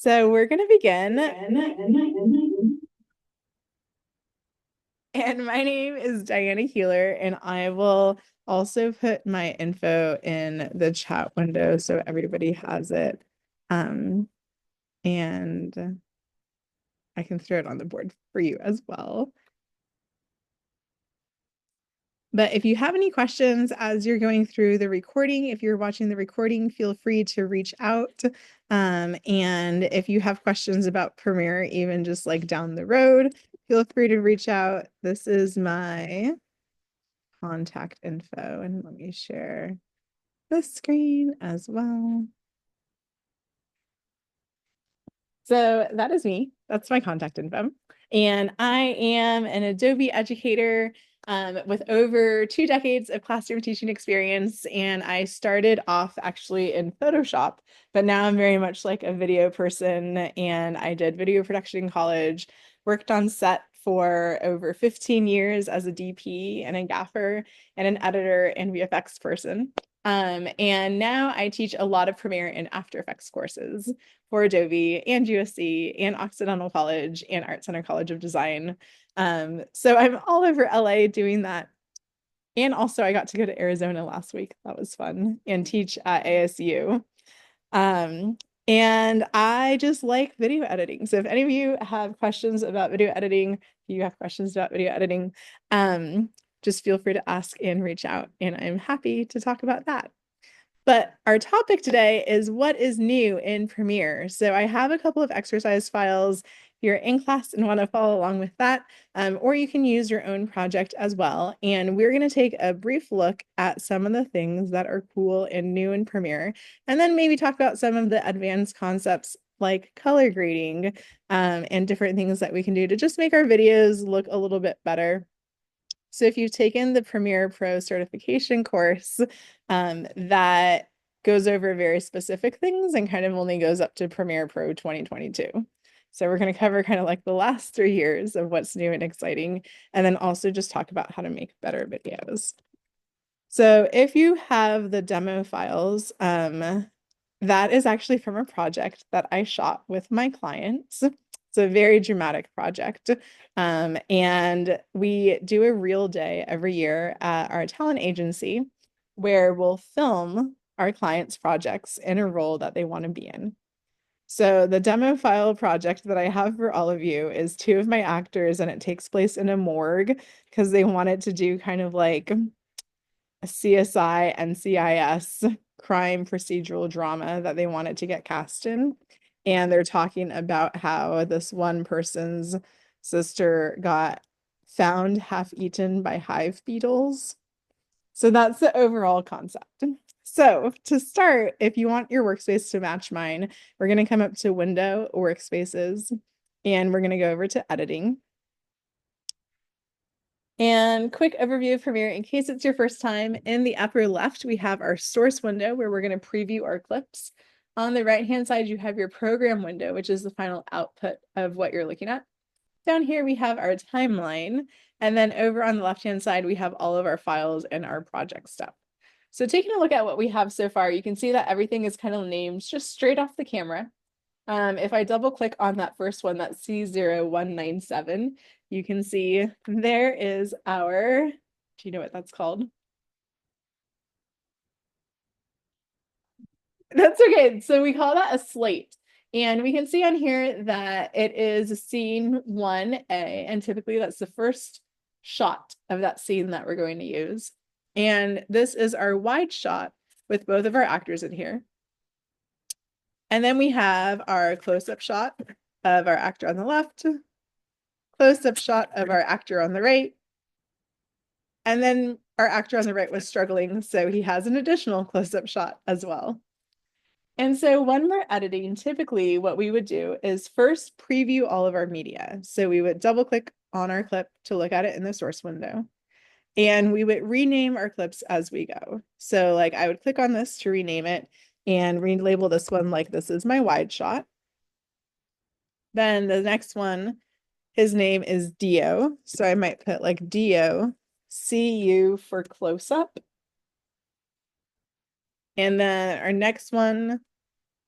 So we're going to begin. And my name is Diana Healer, and I will also put my info in the chat window so everybody has it. And I can throw it on the board for you as well. But if you have any questions as you're going through the recording, if you're watching the recording, feel free to reach out. And if you have questions about Premiere, even just like down the road, feel free to reach out. This is my contact info, and let me share the screen as well. So that is me. That's my contact info. And I am an Adobe educator with over 2 decades of classroom teaching experience. And I started off actually in Photoshop, but now I'm very much like a video person. And I did video production in college, worked on set for over 15 years as a DP and a gaffer and an editor and VFX person. And now I teach a lot of Premiere and After Effects courses for Adobe and USC and Occidental College and Art Center College of Design. So I'm all over LA doing that. And also I got to go to Arizona last week. That was fun, and teach at ASU. Um, and I just like video editing. So if any of you have questions about video editing, if you have questions about video editing, just feel free to ask and reach out, and I'm happy to talk about that. But our topic today is what is new in Premiere. So I have a couple of exercise files. If you're in class and want to follow along with that, or you can use your own project as well. And we're going to take a brief look at some of the things that are cool and new in Premiere, and then maybe talk about some of the advanced concepts like color grading, and different things that we can do to just make our videos look a little bit better. So if you've taken the Premiere Pro certification course, that goes over very specific things and kind of only goes up to Premiere Pro 2022. So we're going to cover kind of like the last 3 years of what's new and exciting, and then also just talk about how to make better videos. So if you have the demo files, that is actually from a project that I shot with my clients. It's a very dramatic project. And we do a reel day every year at our talent agency where we'll film our clients' projects in a role that they want to be in. So the demo file project that I have for all of you is 2 of my actors, and it takes place in a morgue because they wanted to do kind of like a CSI, NCIS crime procedural drama that they wanted to get cast in. And they're talking about how this one person's sister got found half eaten by hive beetles. So that's the overall concept. So to start, if you want your workspace to match mine, we're going to come up to Window, Workspaces, and we're going to go over to Editing. And quick overview of Premiere in case it's your first time. In the upper left, we have our source window where we're going to preview our clips. On the right-hand side, you have your program window, which is the final output of what you're looking at. Down here, we have our timeline. And then over on the left-hand side, we have all of our files and our project stuff. So taking a look at what we have so far, you can see that everything is kind of named just straight off the camera. If I double click on that first one, that C0197, you can see there is our, do you know what that's called? That's okay. So we call that a slate. And we can see on here that it is scene 1A, and typically that's the first shot of that scene that we're going to use. And this is our wide shot with both of our actors in here. And then we have our close-up shot of our actor on the left, close-up shot of our actor on the right. And then our actor on the right was struggling, so he has an additional close-up shot as well. And so when we're editing, typically what we would do is first preview all of our media. So we would double click on our clip to look at it in the source window. And we would rename our clips as we go. So like I would click on this to rename it and relabel this one like this is my wide shot. Then the next one, his name is Dio. So I might put like Dio, CU for close up. And then our next one,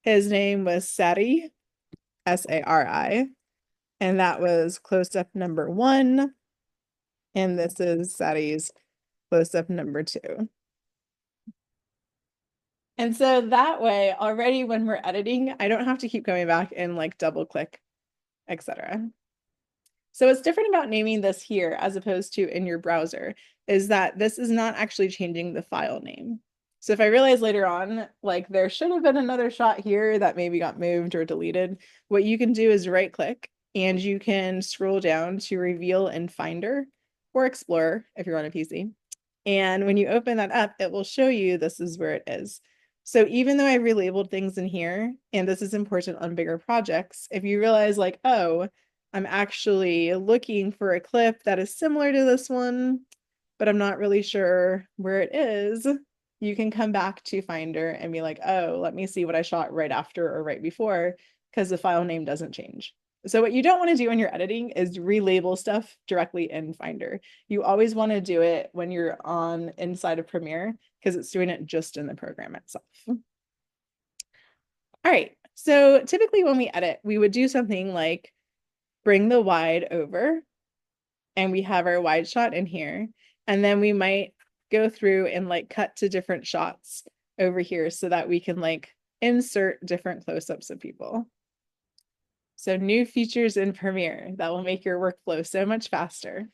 his name was Sari. Sari. And that was close-up number 1. And this is Sadie's close-up number 2. And so that way, already when we're editing, I don't have to keep coming back and like double click, etc. So what's different about naming this here as opposed to in your browser is that this is not actually changing the file name. So if I realize later on, like there should have been another shot here that maybe got moved or deleted, what you can do is right click and you can scroll down to reveal in Finder or Explorer if you're on a PC. And when you open that up, it will show you this is where it is. So even though I relabeled things in here, and this is important on bigger projects, if you realize like, oh, I'm actually looking for a clip that is similar to this one, but I'm not really sure where it is, you can come back to Finder and be like, oh, let me see what I shot right after or right before, because the file name doesn't change. So what you don't want to do when you're editing is relabel stuff directly in Finder. You always want to do it when you're on inside of Premiere because it's doing it just in the program itself. All right, so typically when we edit, we would do something like bring the wide over and we have our wide shot in here. And then we might go through and like cut to different shots over here so that we can like insert different close-ups of people. So new features in Premiere that will make your workflow so much faster.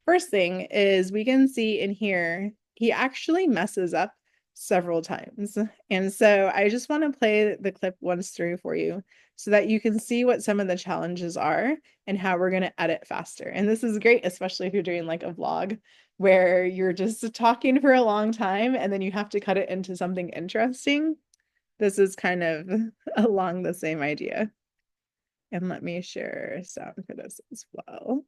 First thing is we can see in here, he actually messes up several times. And so I just want to play the clip once through for you so that you can see what some of the challenges are and how we're going to edit faster. And this is great, especially if you're doing like a vlog where you're just talking for a long time and then you have to cut it into something interesting. This is kind of along the same idea. And let me share sound for this as well.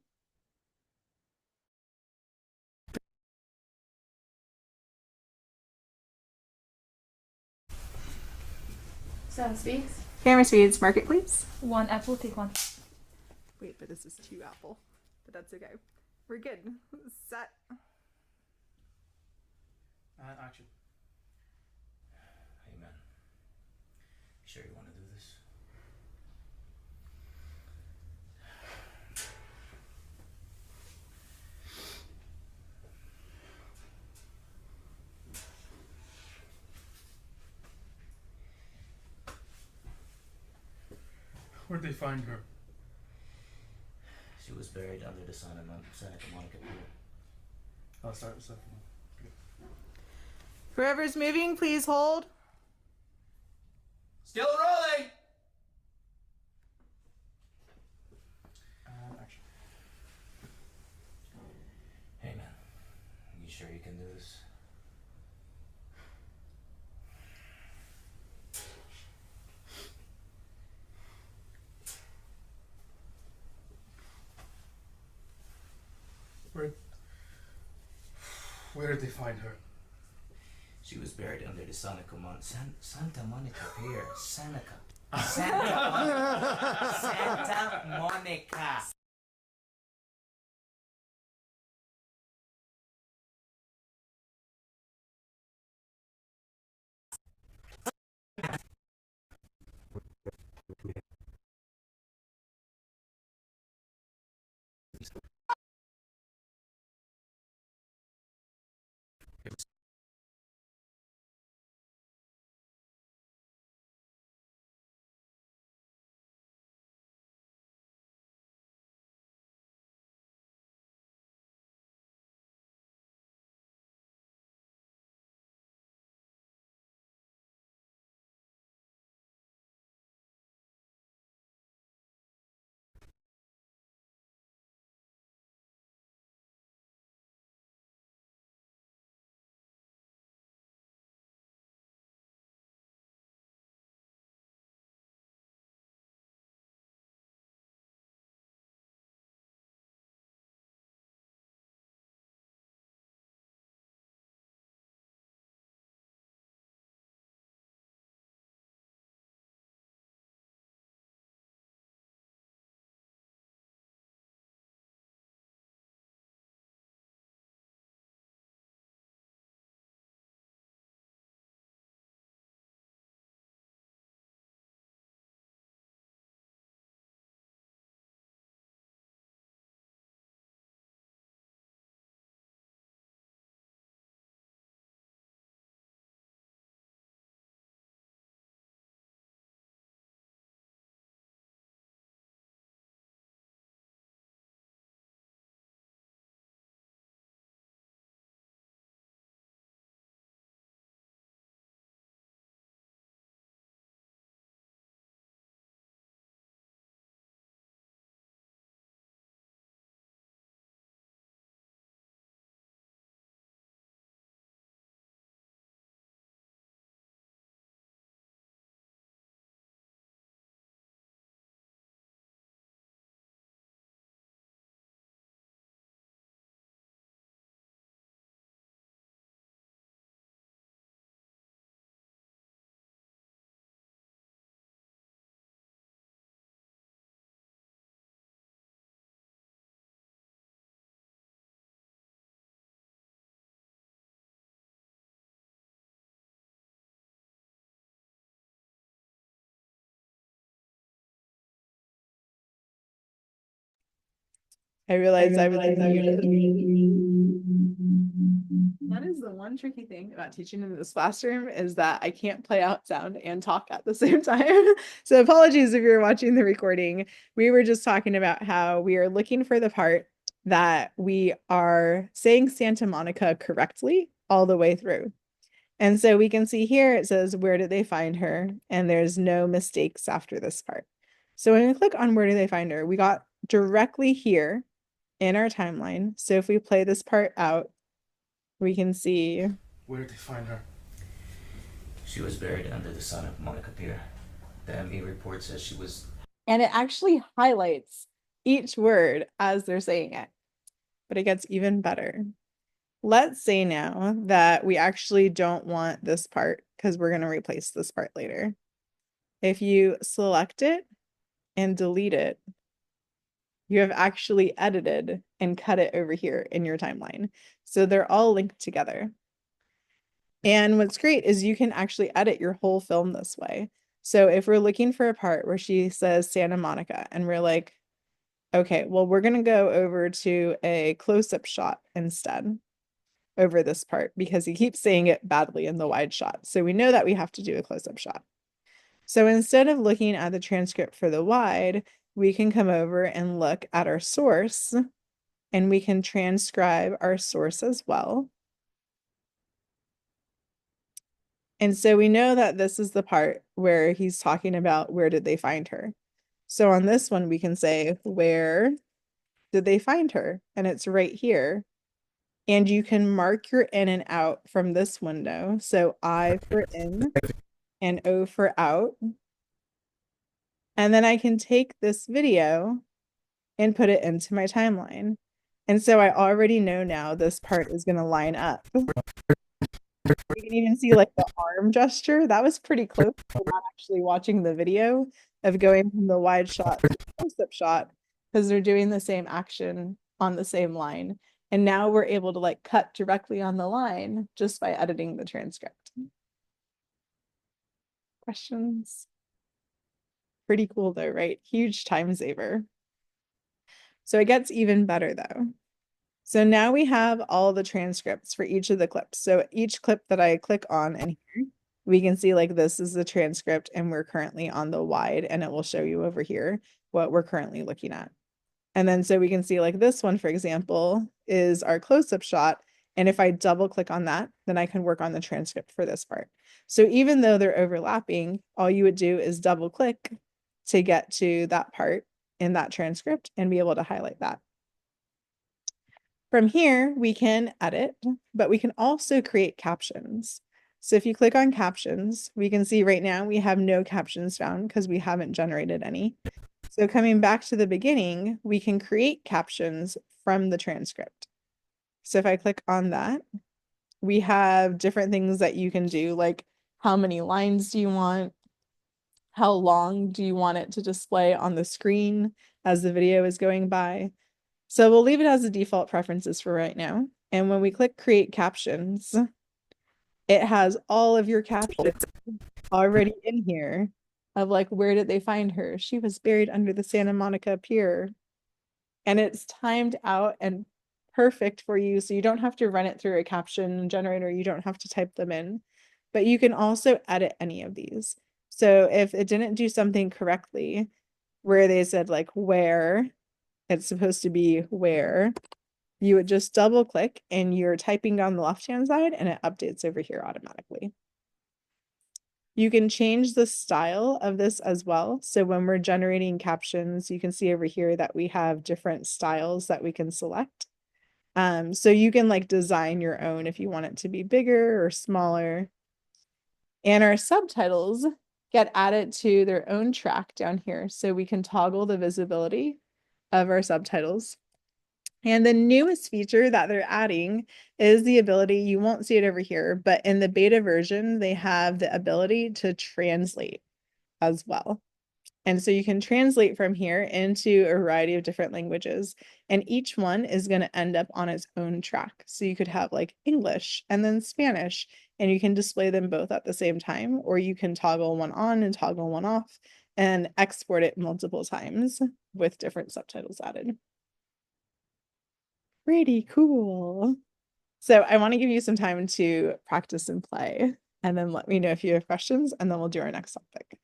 Sound speeds. Camera speeds, mark it please. 1 apple, take 1. Wait, but this is 2 apple. But that's okay. We're good. Set. Action. Hey man, you sure you want to do this? Where'd they find her? She was buried under the Santa Monica Pier. I'll start with second. Whoever's moving, please hold. Still rolling! Action. Hey man, you sure you can do this? Where did they find her? She was buried under the Santa Monica Pier. Santa Monica. I realized I was muted. That is the one tricky thing about teaching in this classroom is that I can't play out sound and talk at the same time. So apologies if you're watching the recording. We were just talking about how we are looking for the part that we are saying Santa Monica correctly all the way through. And so we can see here it says, where did they find her? And there's no mistakes after this part. So when we click on where do they find her, we got directly here in our timeline. So if we play this part out, we can see. Where did they find her? She was buried under the Santa Monica Pier. The ME report says she was. And it actually highlights each word as they're saying it. But it gets even better. Let's say now that we actually don't want this part because we're going to replace this part later. If you select it and delete it, you have actually edited and cut it over here in your timeline. So they're all linked together. And what's great is you can actually edit your whole film this way. So if we're looking for a part where she says Santa Monica and we're like, okay, well, we're going to go over to a close-up shot instead over this part because he keeps saying it badly in the wide shot. So we know that we have to do a close-up shot. So instead of looking at the transcript for the wide, we can come over and look at our source and we can transcribe our source as well. And so we know that this is the part where he's talking about where did they find her. So on this one, we can say, where did they find her? And it's right here. And you can mark your in and out from this window. So I for in and O for out. And then I can take this video and put it into my timeline. And so I already know now this part is going to line up. You can even see like the arm gesture. That was pretty close to not actually watching the video of going from the wide shot to the close-up shot because they're doing the same action on the same line. And now we're able to like cut directly on the line just by editing the transcript. Questions? Pretty cool though, right? Huge time saver. So it gets even better though. So now we have all the transcripts for each of the clips. So each clip that I click on and here, we can see like this is the transcript and we're currently on the wide and it will show you over here what we're currently looking at. And then so we can see like this one, for example, is our close-up shot. And if I double click on that, then I can work on the transcript for this part. So even though they're overlapping, all you would do is double click to get to that part in that transcript and be able to highlight that. From here, we can edit, but we can also create captions. So if you click on captions, we can see right now we have no captions found because we haven't generated any. So coming back to the beginning, we can create captions from the transcript. So if I click on that, we have different things that you can do, like how many lines do you want? How long do you want it to display on the screen as the video is going by? So we'll leave it as the default preferences for right now. And when we click create captions, it has all of your captions already in here of like, where did they find her? She was buried under the Santa Monica Pier. And it's timed out and perfect for you. So you don't have to run it through a caption generator. You don't have to type them in, but you can also edit any of these. So if it didn't do something correctly, where they said like where, it's supposed to be where, you would just double click and you're typing down the left-hand side and it updates over here automatically. You can change the style of this as well. So when we're generating captions, you can see over here that we have different styles that we can select. So you can like design your own if you want it to be bigger or smaller. And our subtitles get added to their own track down here. So we can toggle the visibility of our subtitles. And the newest feature that they're adding is the ability, you won't see it over here, but in the beta version, they have the ability to translate as well. And so you can translate from here into a variety of different languages, and each one is going to end up on its own track. So you could have like English and then Spanish, and you can display them both at the same time, or you can toggle one on and toggle one off and export it multiple times with different subtitles added. Pretty cool. So I want to give you some time to practice and play, and then let me know if you have questions, and then we'll do our next topic.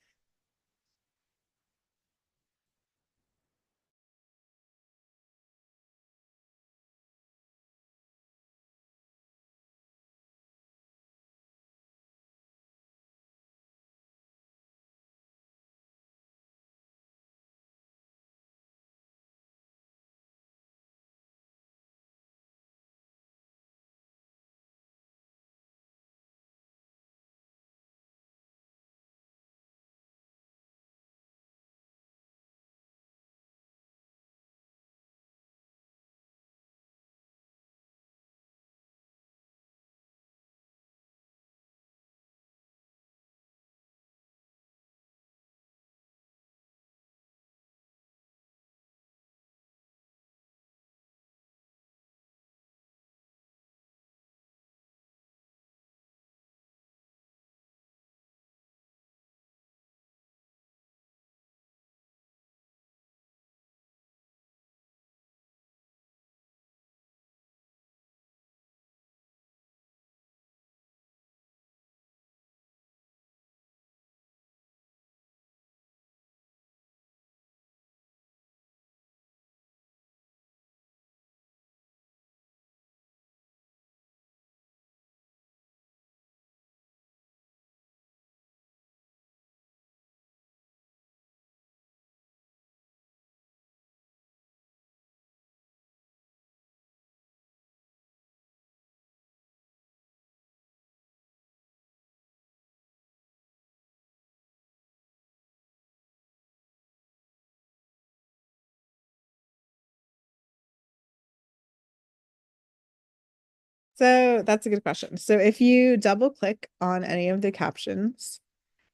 So that's a good question. So if you double click on any of the captions,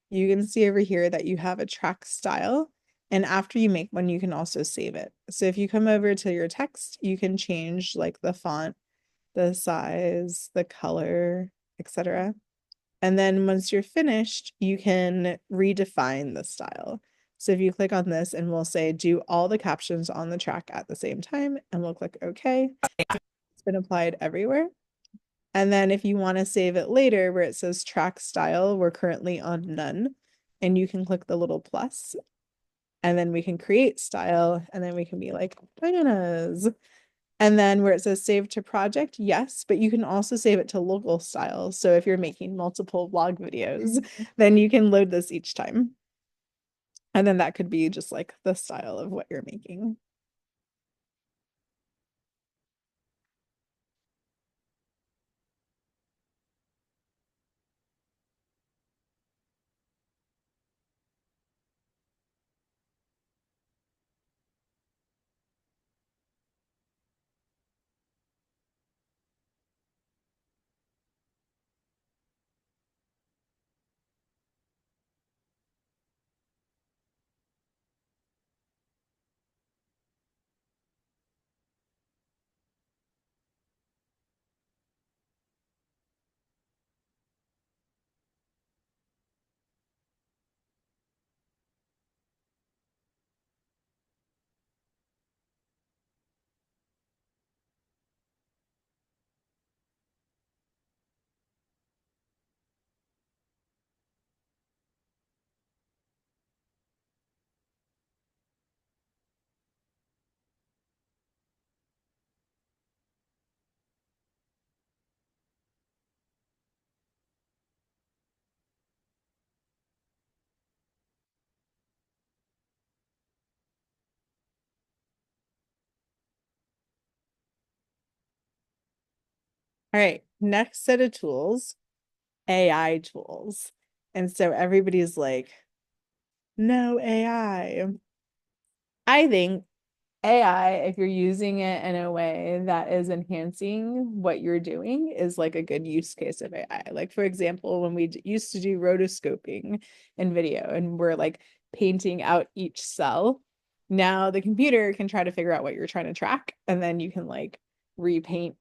you can see over here that you have a track style. And after you make one, you can also save it. So if you come over to your text, you can change like the font, the size, the color, etc. And then once you're finished, you can redefine the style. So if you click on this and we'll say do all the captions on the track at the same time, and we'll click OK. It's been applied everywhere. And then if you want to save it later where it says track style, we're currently on none. And you can click the little plus, and then we can create style, and then we can be like bananas. And then where it says save to project, yes, but you can also save it to local style. So if you're making multiple vlog videos, then you can load this each time. And then that could be just like the style of what you're making. All right, next set of tools, AI tools. And so everybody's like, no AI. I think AI, if you're using it in a way that is enhancing what you're doing, is like a good use case of AI. Like, for example, when we used to do rotoscoping in video and we're like painting out each cell, now the computer can try to figure out what you're trying to track, and then you can like repaint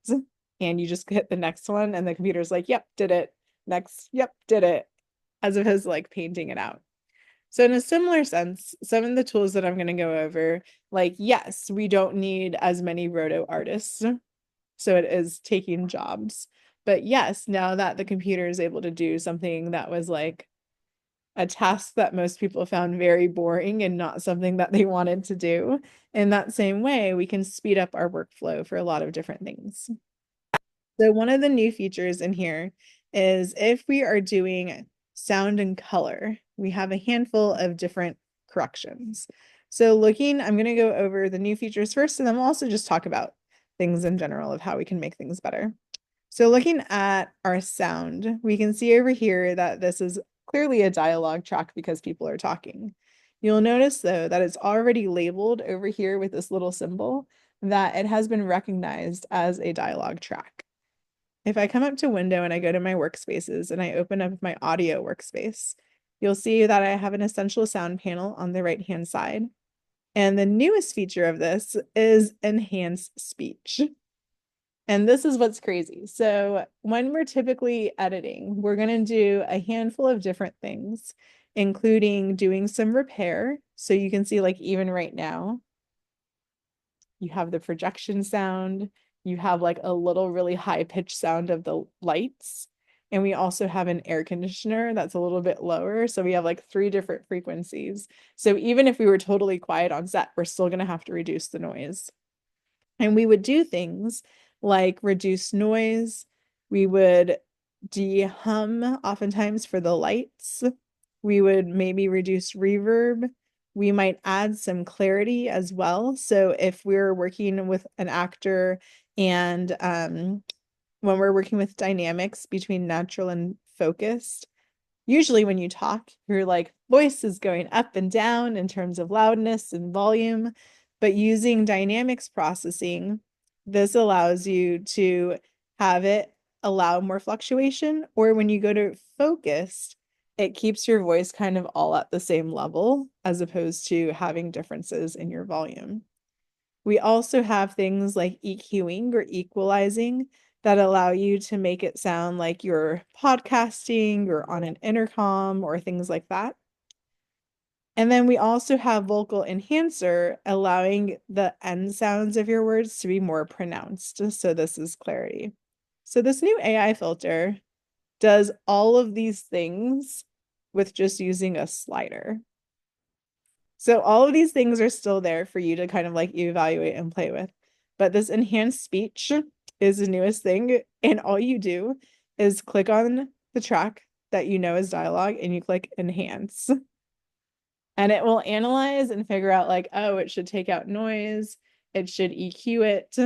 and you just hit the next one, and the computer's like, yep, did it. Next, yep, did it, as opposed to like painting it out. So in a similar sense, some of the tools that I'm going to go over, like, yes, we don't need as many roto artists So it is taking jobs. But yes, now that the computer is able to do something that was like a task that most people found very boring and not something that they wanted to do, in that same way, we can speed up our workflow for a lot of different things. So one of the new features in here is if we are doing sound and color, we have a handful of different corrections. So I'm going to go over the new features first, and then we'll also just talk about things in general of how we can make things better. So looking at our sound, we can see over here that this is clearly a dialogue track because people are talking. You'll notice though that it's already labeled over here with this little symbol that it has been recognized as a dialogue track. If I come up to window and I go to my workspaces and I open up my audio workspace, you'll see that I have an essential sound panel on the right-hand side. And the newest feature of this is enhanced speech. And this is what's crazy. So when we're typically editing, we're going to do a handful of different things, including doing some repair. So you can see like even right now, you have the projection sound, you have like a little really high pitched sound of the lights. And we also have an air conditioner that's a little bit lower. So we have like 3 different frequencies. So even if we were totally quiet on set, we're still going to have to reduce the noise. And we would do things like reduce noise. We would de-hum oftentimes for the lights. We would maybe reduce reverb. We might add some clarity as well. So if we're working with an actor and when we're working with dynamics between natural and focused, usually when you talk, your like voice is going up and down in terms of loudness and volume, but using dynamics processing, this allows you to have it allow more fluctuation, or when you go to focused, it keeps your voice kind of all at the same level as opposed to having differences in your volume. We also have things like EQing or equalizing that allow you to make it sound like you're podcasting or on an intercom or things like that. And then we also have vocal enhancer, allowing the end sounds of your words to be more pronounced. So this is clarity. So this new AI filter does all of these things with just using a slider. So all of these things are still there for you to kind of like evaluate and play with. But this enhanced speech is the newest thing. And all you do is click on the track that you know is dialogue and you click enhance. And it will analyze and figure out like, oh, it should take out noise, it should EQ it,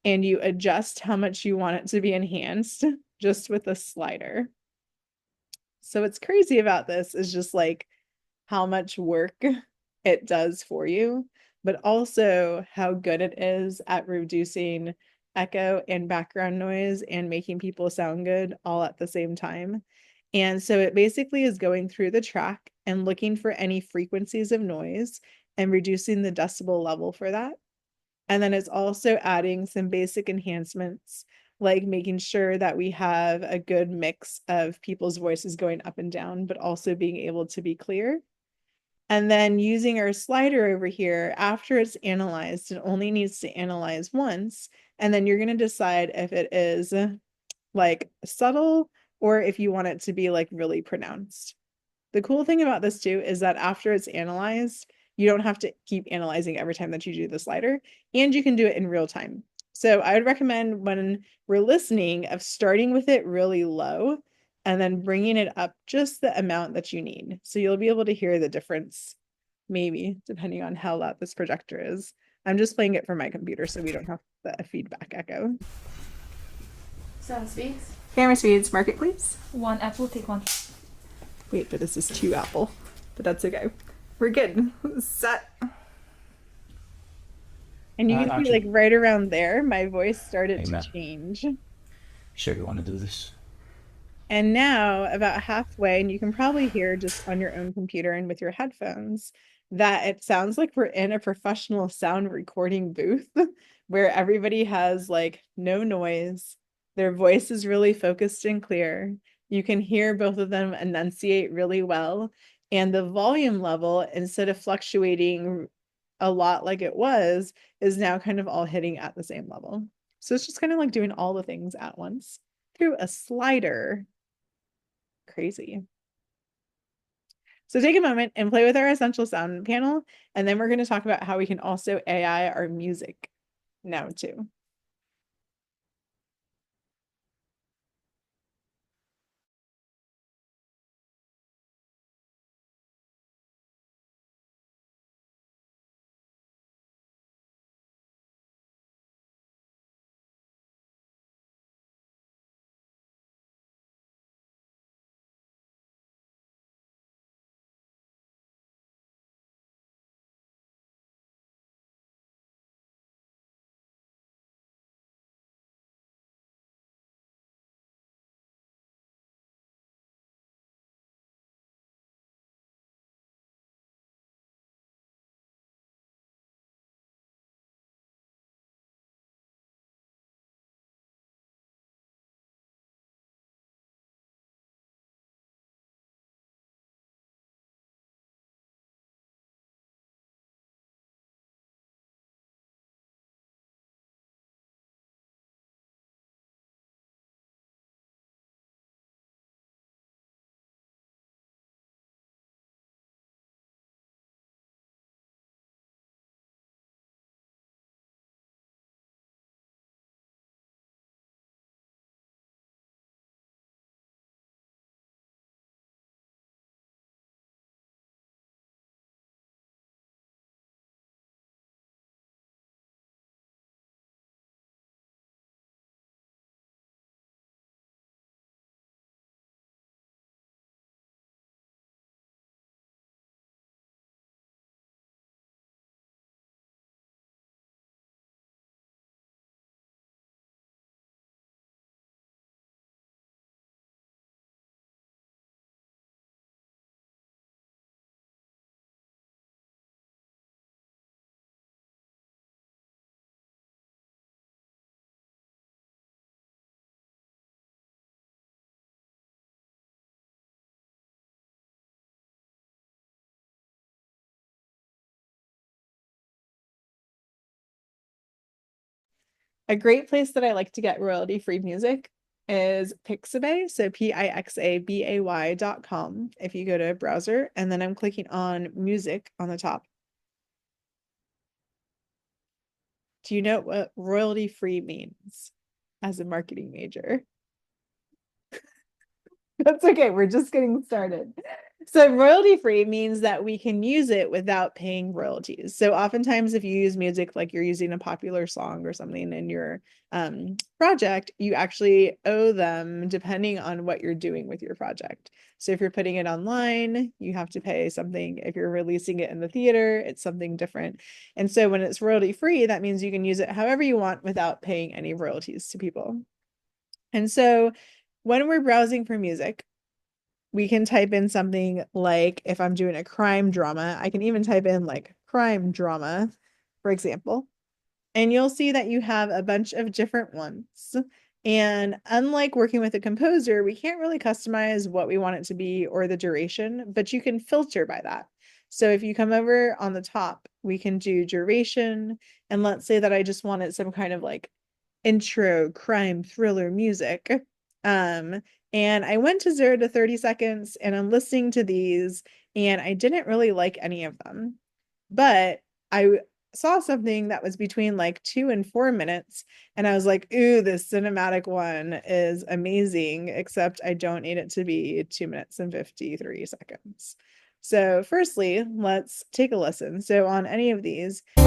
and you adjust how much you want it to be enhanced just with a slider. So what's crazy about this is just like how much work it does for you, but also how good it is at reducing echo and background noise and making people sound good all at the same time. And so it basically is going through the track and looking for any frequencies of noise and reducing the decibel level for that. And then it's also adding some basic enhancements, like making sure that we have a good mix of people's voices going up and down, but also being able to be clear. And then using our slider over here, after it's analyzed, it only needs to analyze once. And then you're going to decide if it is like subtle or if you want it to be like really pronounced. The cool thing about this too is that after it's analyzed, you don't have to keep analyzing every time that you do the slider, and you can do it in real time. So I would recommend when we're listening of starting with it really low and then bringing it up just the amount that you need. So you'll be able to hear the difference, maybe depending on how loud this projector is. I'm just playing it from my computer so we don't have the feedback echo. Sound speaks. Camera speeds, mark it please. 1 apple, take 1. Wait, but this is 2 apple, but that's okay. We're good. Set. And you can see actually- like right around there, my voice started Amen. to change. Sure, you want to do this? And now about halfway, and you can probably hear just on your own computer and with your headphones, that it sounds like we're in a professional sound recording booth where everybody has like no noise. Their voice is really focused and clear. You can hear both of them enunciate really well. And the volume level, instead of fluctuating a lot like it was, is now kind of all hitting at the same level. So it's just kind of like doing all the things at once through a slider. Crazy. So take a moment and play with our essential sound panel, and then we're going to talk about how we can also AI our music now too. A great place that I like to get royalty-free music is Pixabay, so Pixabay.com. If you go to a browser, and then I'm clicking on music on the top. Do you know what royalty-free means as a marketing major? That's okay. We're just getting started. So royalty free means that we can use it without paying royalties. So oftentimes if you use music like you're using a popular song or something in your project, you actually owe them depending on what you're doing with your project. So if you're putting it online, you have to pay something. If you're releasing it in the theater, it's something different. And so when it's royalty free, that means you can use it however you want without paying any royalties to people. And so when we're browsing for music, we can type in something like, if I'm doing a crime drama, I can even type in like crime drama, for example, and you'll see that you have a bunch of different ones. And unlike working with a composer, we can't really customize what we want it to be or the duration, but you can filter by that. So if you come over on the top, we can do duration. And let's say that I just wanted some kind of like intro crime thriller music. And I went to 0 to 30 seconds and I'm listening to these and I didn't really like any of them. But I saw something that was between like 2 and 4 minutes and I was like, ooh, this cinematic one is amazing, except I don't need it to be 2 minutes and 53 seconds. So firstly, let's take a listen. So on any of these, really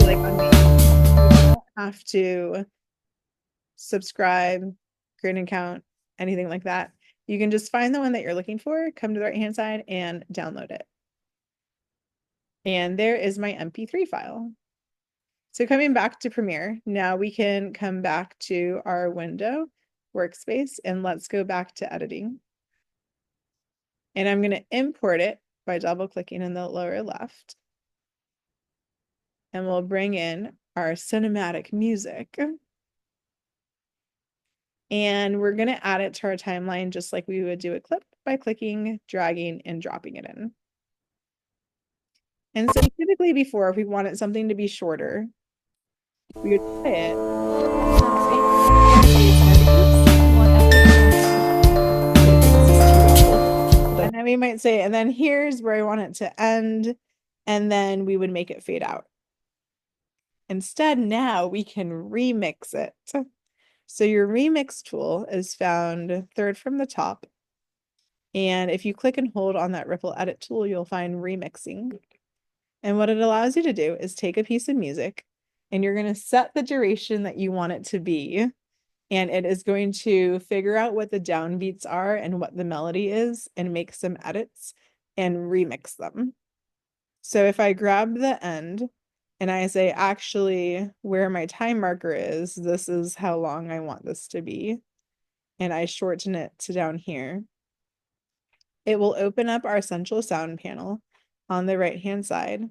like on me, you don't have to subscribe, create an account, anything like that. You can just find the one that you're looking for, come to the right-hand side and download it. And there is my MP3 file. So coming back to Premiere, now we can come back to our window workspace and let's go back to editing. And I'm going to import it by double clicking in the lower left. And we'll bring in our cinematic music. And we're going to add it to our timeline just like we would do a clip by clicking, dragging, and dropping it in. And so typically before, if we wanted something to be shorter, we would play it. And then we might say, and then here's where I want it to end. And then we would make it fade out. Instead, now we can remix it. So your remix tool is found third from the top. And if you click and hold on that ripple edit tool, you'll find remixing. And what it allows you to do is take a piece of music and you're going to set the duration that you want it to be. And it is going to figure out what the downbeats are and what the melody is and make some edits and remix them. So if I grab the end and I say, actually, where my time marker is, this is how long I want this to be. And I shorten it to down here. It will open up our central sound panel on the right-hand side.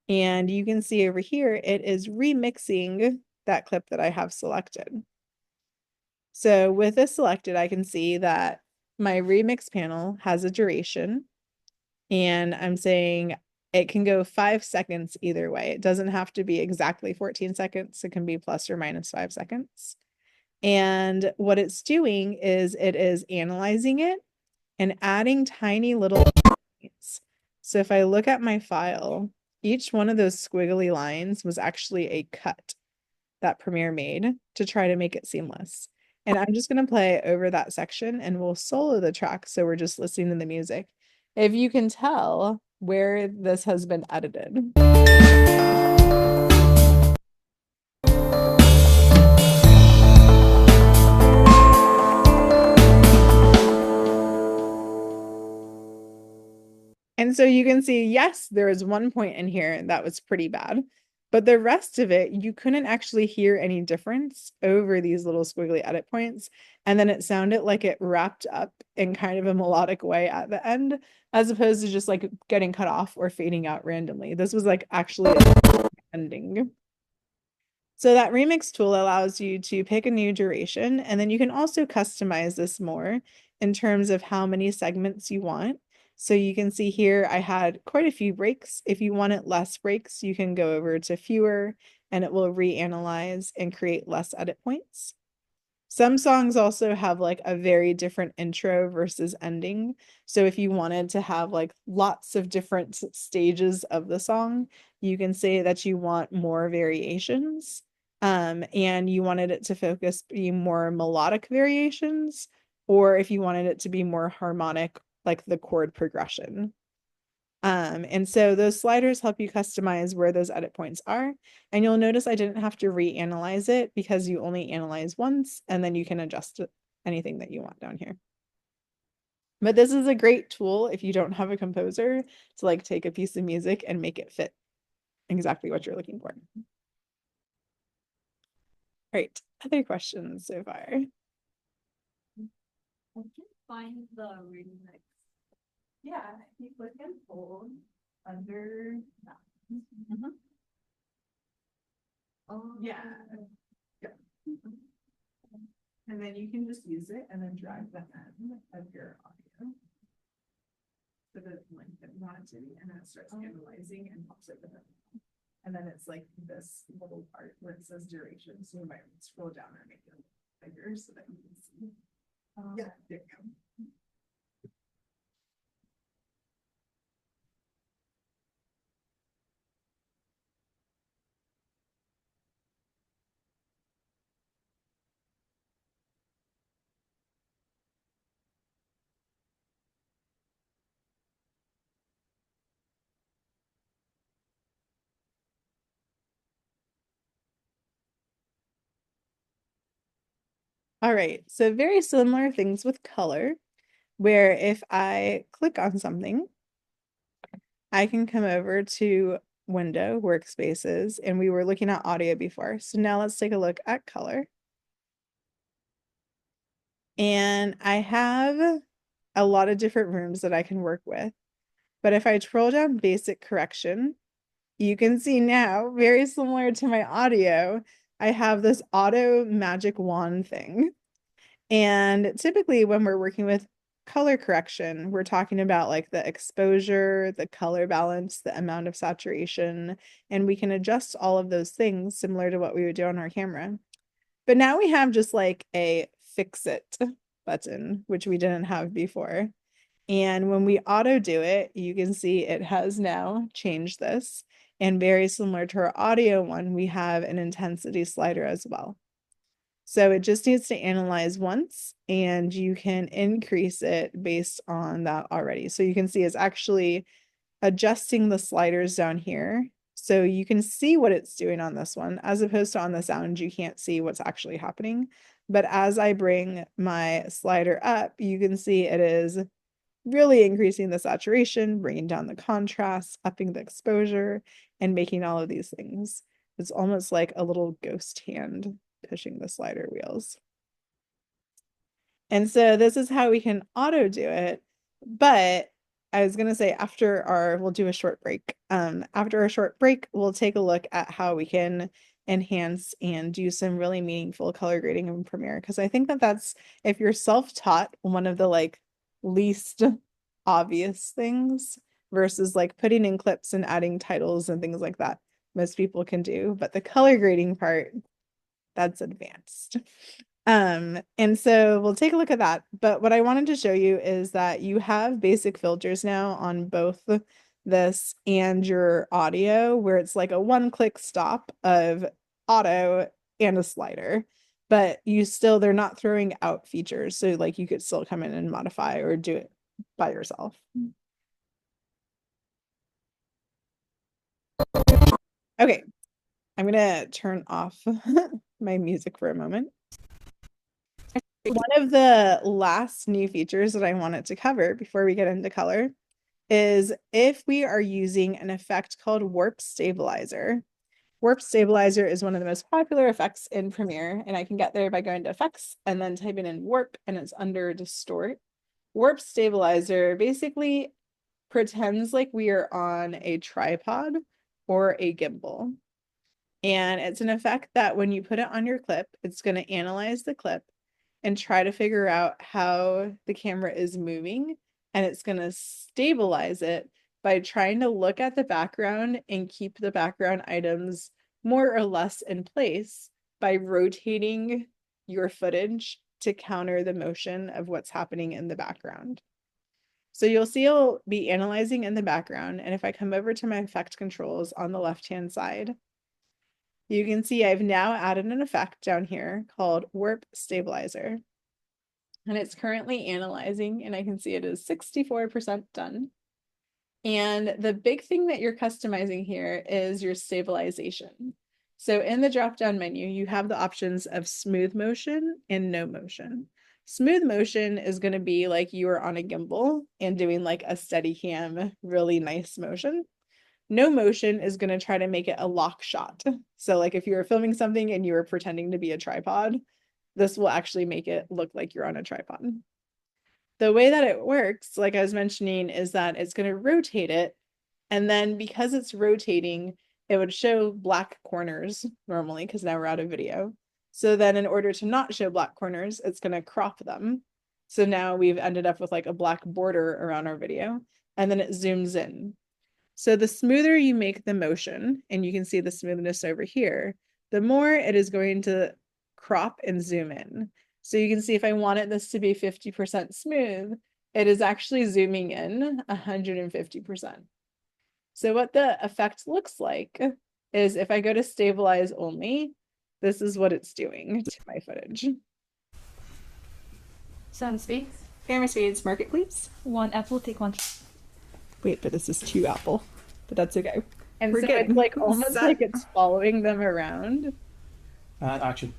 And you can see over here, it is remixing that clip that I have selected. So with this selected, I can see that my remix panel has a duration. And I'm saying it can go 5 seconds either way. It doesn't have to be exactly 14 seconds. It can be plus or minus 5 seconds. And what it's doing is it is analyzing it and adding tiny little points. So if I look at my file, each one of those squiggly lines was actually a cut that Premiere made to try to make it seamless. And I'm just going to play over that section and we'll solo the track. So we're just listening to the music. If you can tell where this has been edited. And so you can see, yes, there is one point in here that was pretty bad, but the rest of it, you couldn't actually hear any difference over these little squiggly edit points. And then it sounded like it wrapped up in kind of a melodic way at the end, as opposed to just like getting cut off or fading out randomly. This was like actually ending. So that remix tool allows you to pick a new duration, and then you can also customize this more in terms of how many segments you want. So you can see here, I had quite a few breaks. If you wanted less breaks, you can go over to fewer and it will reanalyze and create less edit points. Some songs also have like a very different intro versus ending. So if you wanted to have like lots of different stages of the song, you can say that you want more variations. And you wanted it to be more melodic variations, or if you wanted it to be more harmonic, like the chord progression. And so those sliders help you customize where those edit points are. And you'll notice I didn't have to reanalyze it because you only analyze once and then you can adjust anything that you want down here. But this is a great tool if you don't have a composer to like take a piece of music and make it fit exactly what you're looking for. All right, other questions so far? I can't find the remix. Yeah, if you click and hold under that. Mm-hmm. Oh, Yeah. And then you can just use it and then drag the end of your audio to the length that you want it to be, and then it starts analyzing and pops it with it. And then it's like this little part where it says duration. So you might scroll down and make it bigger so that you can see. Yeah, there you go. All right, so very similar things with color, where if I click on something, I can come over to Window, Workspaces, and we were looking at audio before. So now let's take a look at color. And I have a lot of different rooms that I can work with. But if I scroll down basic correction, you can see now, very similar to my audio, I have this auto magic wand thing. And typically when we're working with color correction, we're talking about like the exposure, the color balance, the amount of saturation, and we can adjust all of those things similar to what we would do on our camera. But now we have just like a fix it button, which we didn't have before. And when we auto do it, you can see it has now changed this. And very similar to our audio one, we have an intensity slider as well. So it just needs to analyze once, and you can increase it based on that already. So you can see it's actually adjusting the sliders down here. So you can see what it's doing on this one, as opposed to on the sound, you can't see what's actually happening. But as I bring my slider up, you can see it is really increasing the saturation, bringing down the contrast, upping the exposure, and making all of these things. It's almost like a little ghost hand pushing the slider wheels. And so this is how we can auto do it. But I was going to say we'll do a short break. After our short break, we'll take a look at how we can enhance and do some really meaningful color grading in Premiere. Because I think that that's, if you're self-taught, one of the like least obvious things versus like putting in clips and adding titles and things like that most people can do. But the color grading part, that's advanced. And so we'll take a look at that. But what I wanted to show you is that you have basic filters now on both this and your audio, where it's like a one-click stop of auto and a slider. But they're not throwing out features. So like you could still come in and modify or do it by yourself. Okay, I'm gonna turn off my music for a moment. One of the last new features that I wanted to cover before we get into color is if we are using an effect called Warp Stabilizer. Warp Stabilizer is one of the most popular effects in Premiere, and I can get there by going to Effects and then typing in Warp, and it's under Distort. Warp Stabilizer basically pretends like we are on a tripod or a gimbal. And it's an effect that when you put it on your clip, it's going to analyze the clip and try to figure out how the camera is moving. And it's going to stabilize it by trying to look at the background and keep the background items more or less in place by rotating your footage to counter the motion of what's happening in the background. So you'll see it'll be analyzing in the background. And if I come over to my effect controls on the left-hand side, you can see I've now added an effect down here called Warp Stabilizer. And it's currently analyzing, and I can see it is 64% done. And the big thing that you're customizing here is your stabilization. So in the drop-down menu, you have the options of smooth motion and no motion. Smooth motion is going to be like you are on a gimbal and doing like a steady cam, really nice motion. No motion is going to try to make it a lock shot. So like if you were filming something and you were pretending to be a tripod, this will actually make it look like you're on a tripod. The way that it works, like I was mentioning, is that it's going to rotate it. And then because it's rotating, it would show black corners normally, because now we're out of video. So then in order to not show black corners, it's going to crop them. So now we've ended up with like a black border around our video, and then it zooms in. So the smoother you make the motion, and you can see the smoothness over here, the more it is going to crop and zoom in. So you can see if I wanted this to be 50% smooth, it is actually zooming in 150%. So what the effect looks like is if I go to stabilize only, this is what it's doing to my footage. Sound speed. Camera speeds, market please. 1 apple, take 1. Wait, but this is 2 apple, but that's okay. And We're so good. it's like almost Set. like it's following them around Action.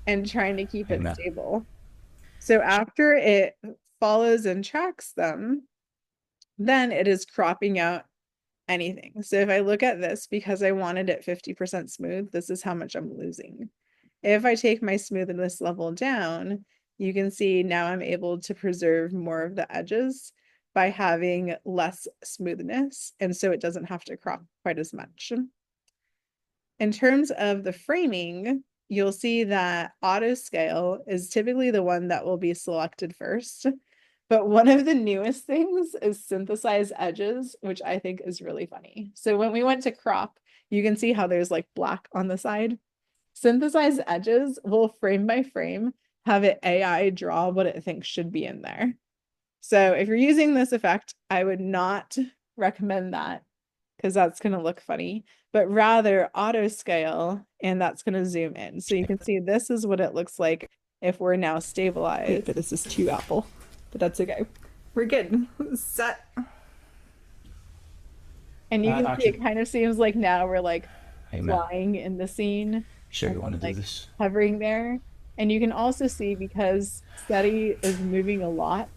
and trying to keep it Amen. stable. So after it follows and tracks them, then it is cropping out anything. So if I look at this, because I wanted it 50% smooth, this is how much I'm losing. If I take my smoothness level down, you can see now I'm able to preserve more of the edges by having less smoothness, and so it doesn't have to crop quite as much. In terms of the framing, you'll see that auto scale is typically the one that will be selected first. But one of the newest things is synthesize edges, which I think is really funny. So when we went to crop, you can see how there's like black on the side. Synthesize edges will frame by frame have it AI draw what it thinks should be in there. So if you're using this effect, I would not recommend that because that's going to look funny, but rather auto scale and that's going to zoom in. So you can see this is what it looks like if we're now stabilized. But this is too Apple, but that's okay. We're good. Set. And you can see Action. it kind of seems like now we're like Hey man, flying in the scene sure you and want to do like this? hovering there. And you can also see because SETI is moving a lot,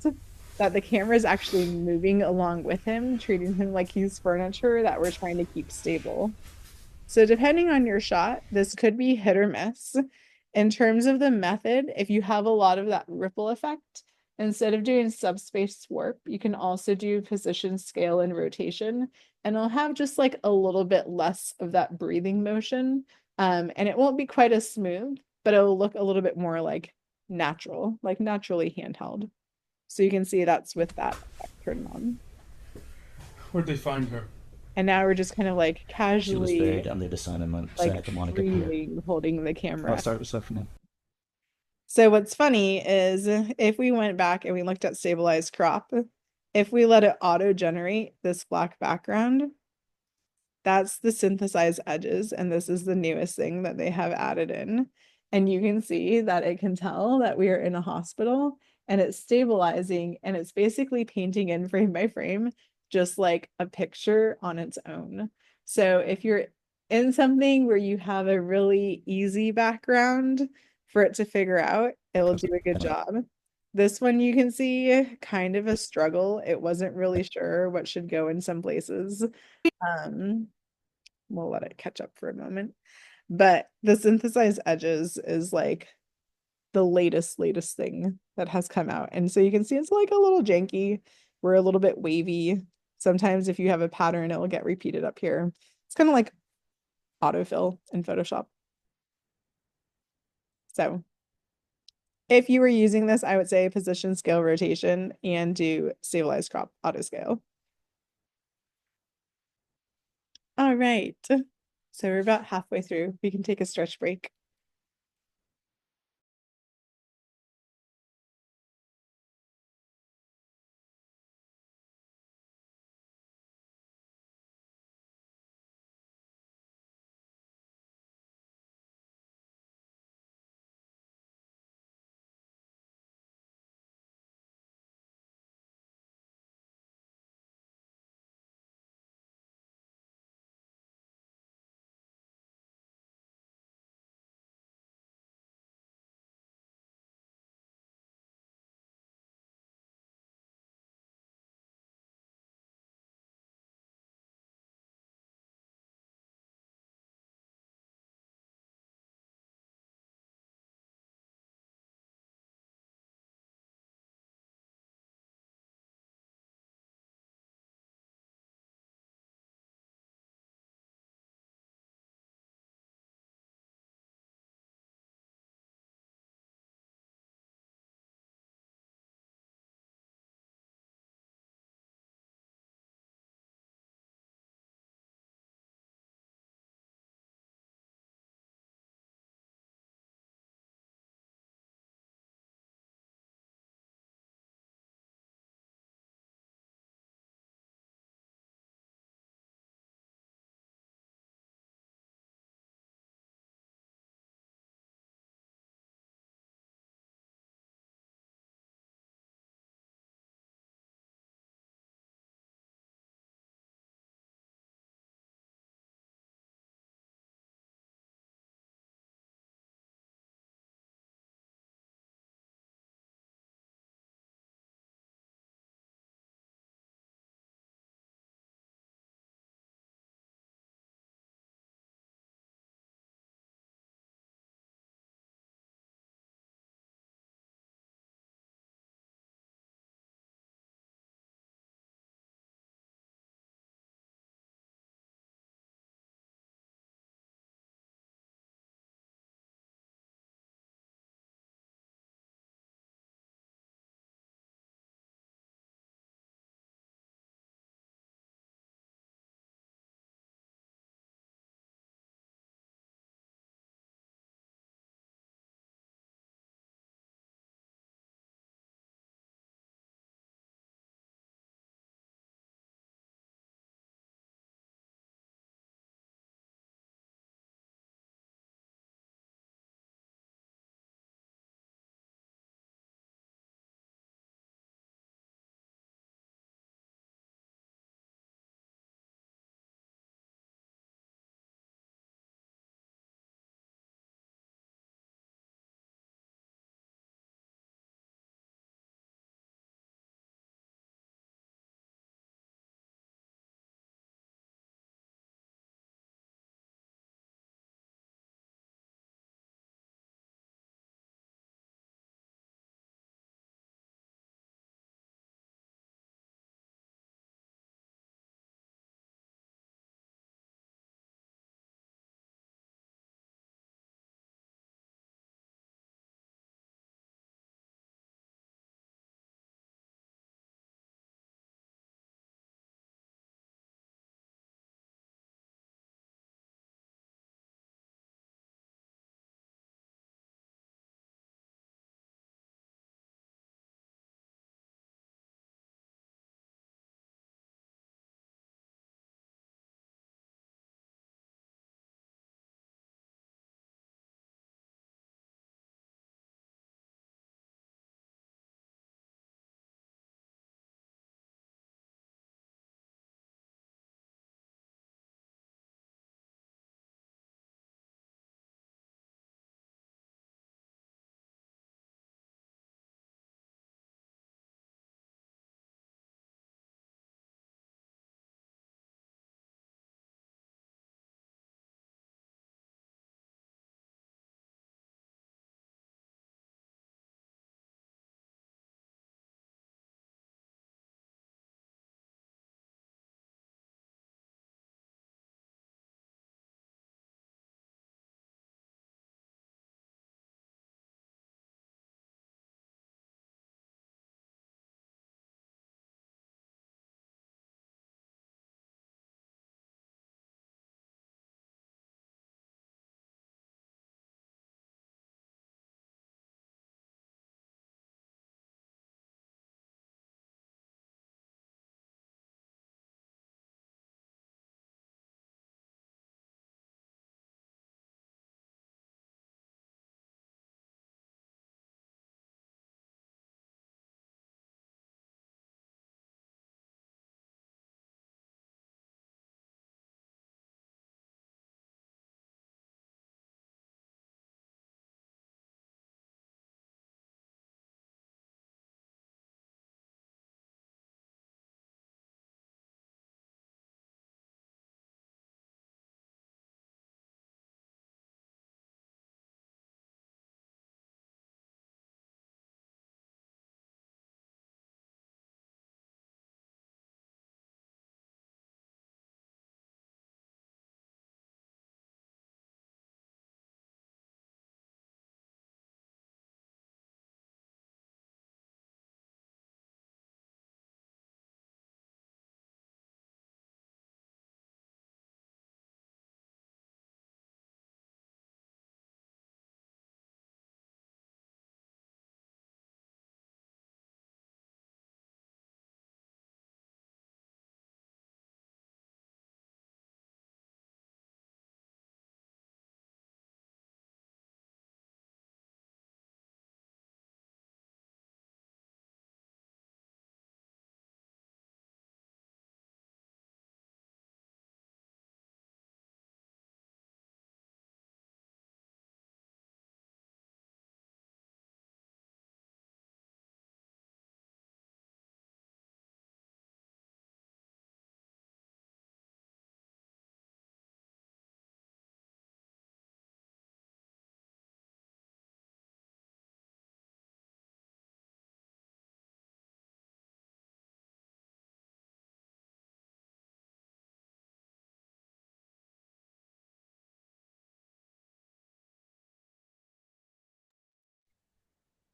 that the camera is actually moving along with him, treating him like he's furniture that we're trying to keep stable. So depending on your shot, this could be hit or miss. In terms of the method, if you have a lot of that ripple effect, instead of doing subspace warp, you can also do position, scale, and rotation, and it'll have just like a little bit less of that breathing motion. And it won't be quite as smooth, but it'll look a little bit more like natural, like naturally handheld. So you can see that's with that effect turned on. Where'd they find her? And now we're just kind of like She was buried casually under the like Santa Monica Pier. freely holding the I'll camera. start with stuff now. So what's funny is if we went back and we looked at stabilized crop, if we let it auto generate this black background, that's the synthesized edges. And this is the newest thing that they have added in. And you can see that it can tell that we are in a hospital and it's stabilizing and it's basically painting in frame by frame, just like a picture on its own. So if you're in something where you have a really easy background for it to figure out, it will do a good job. This one you can see kind of a struggle. It wasn't really sure what should go in some places. Um, we'll let it catch up for a moment. But the synthesized edges is like the latest thing that has come out. And so you can see it's like a little janky. We're a little bit wavy. Sometimes if you have a pattern, it will get repeated up here. It's kind of like autofill in Photoshop. So if you were using this, I would say position, scale, rotation, and do stabilized crop auto scale. All right. So we're about halfway through. We can take a stretch break.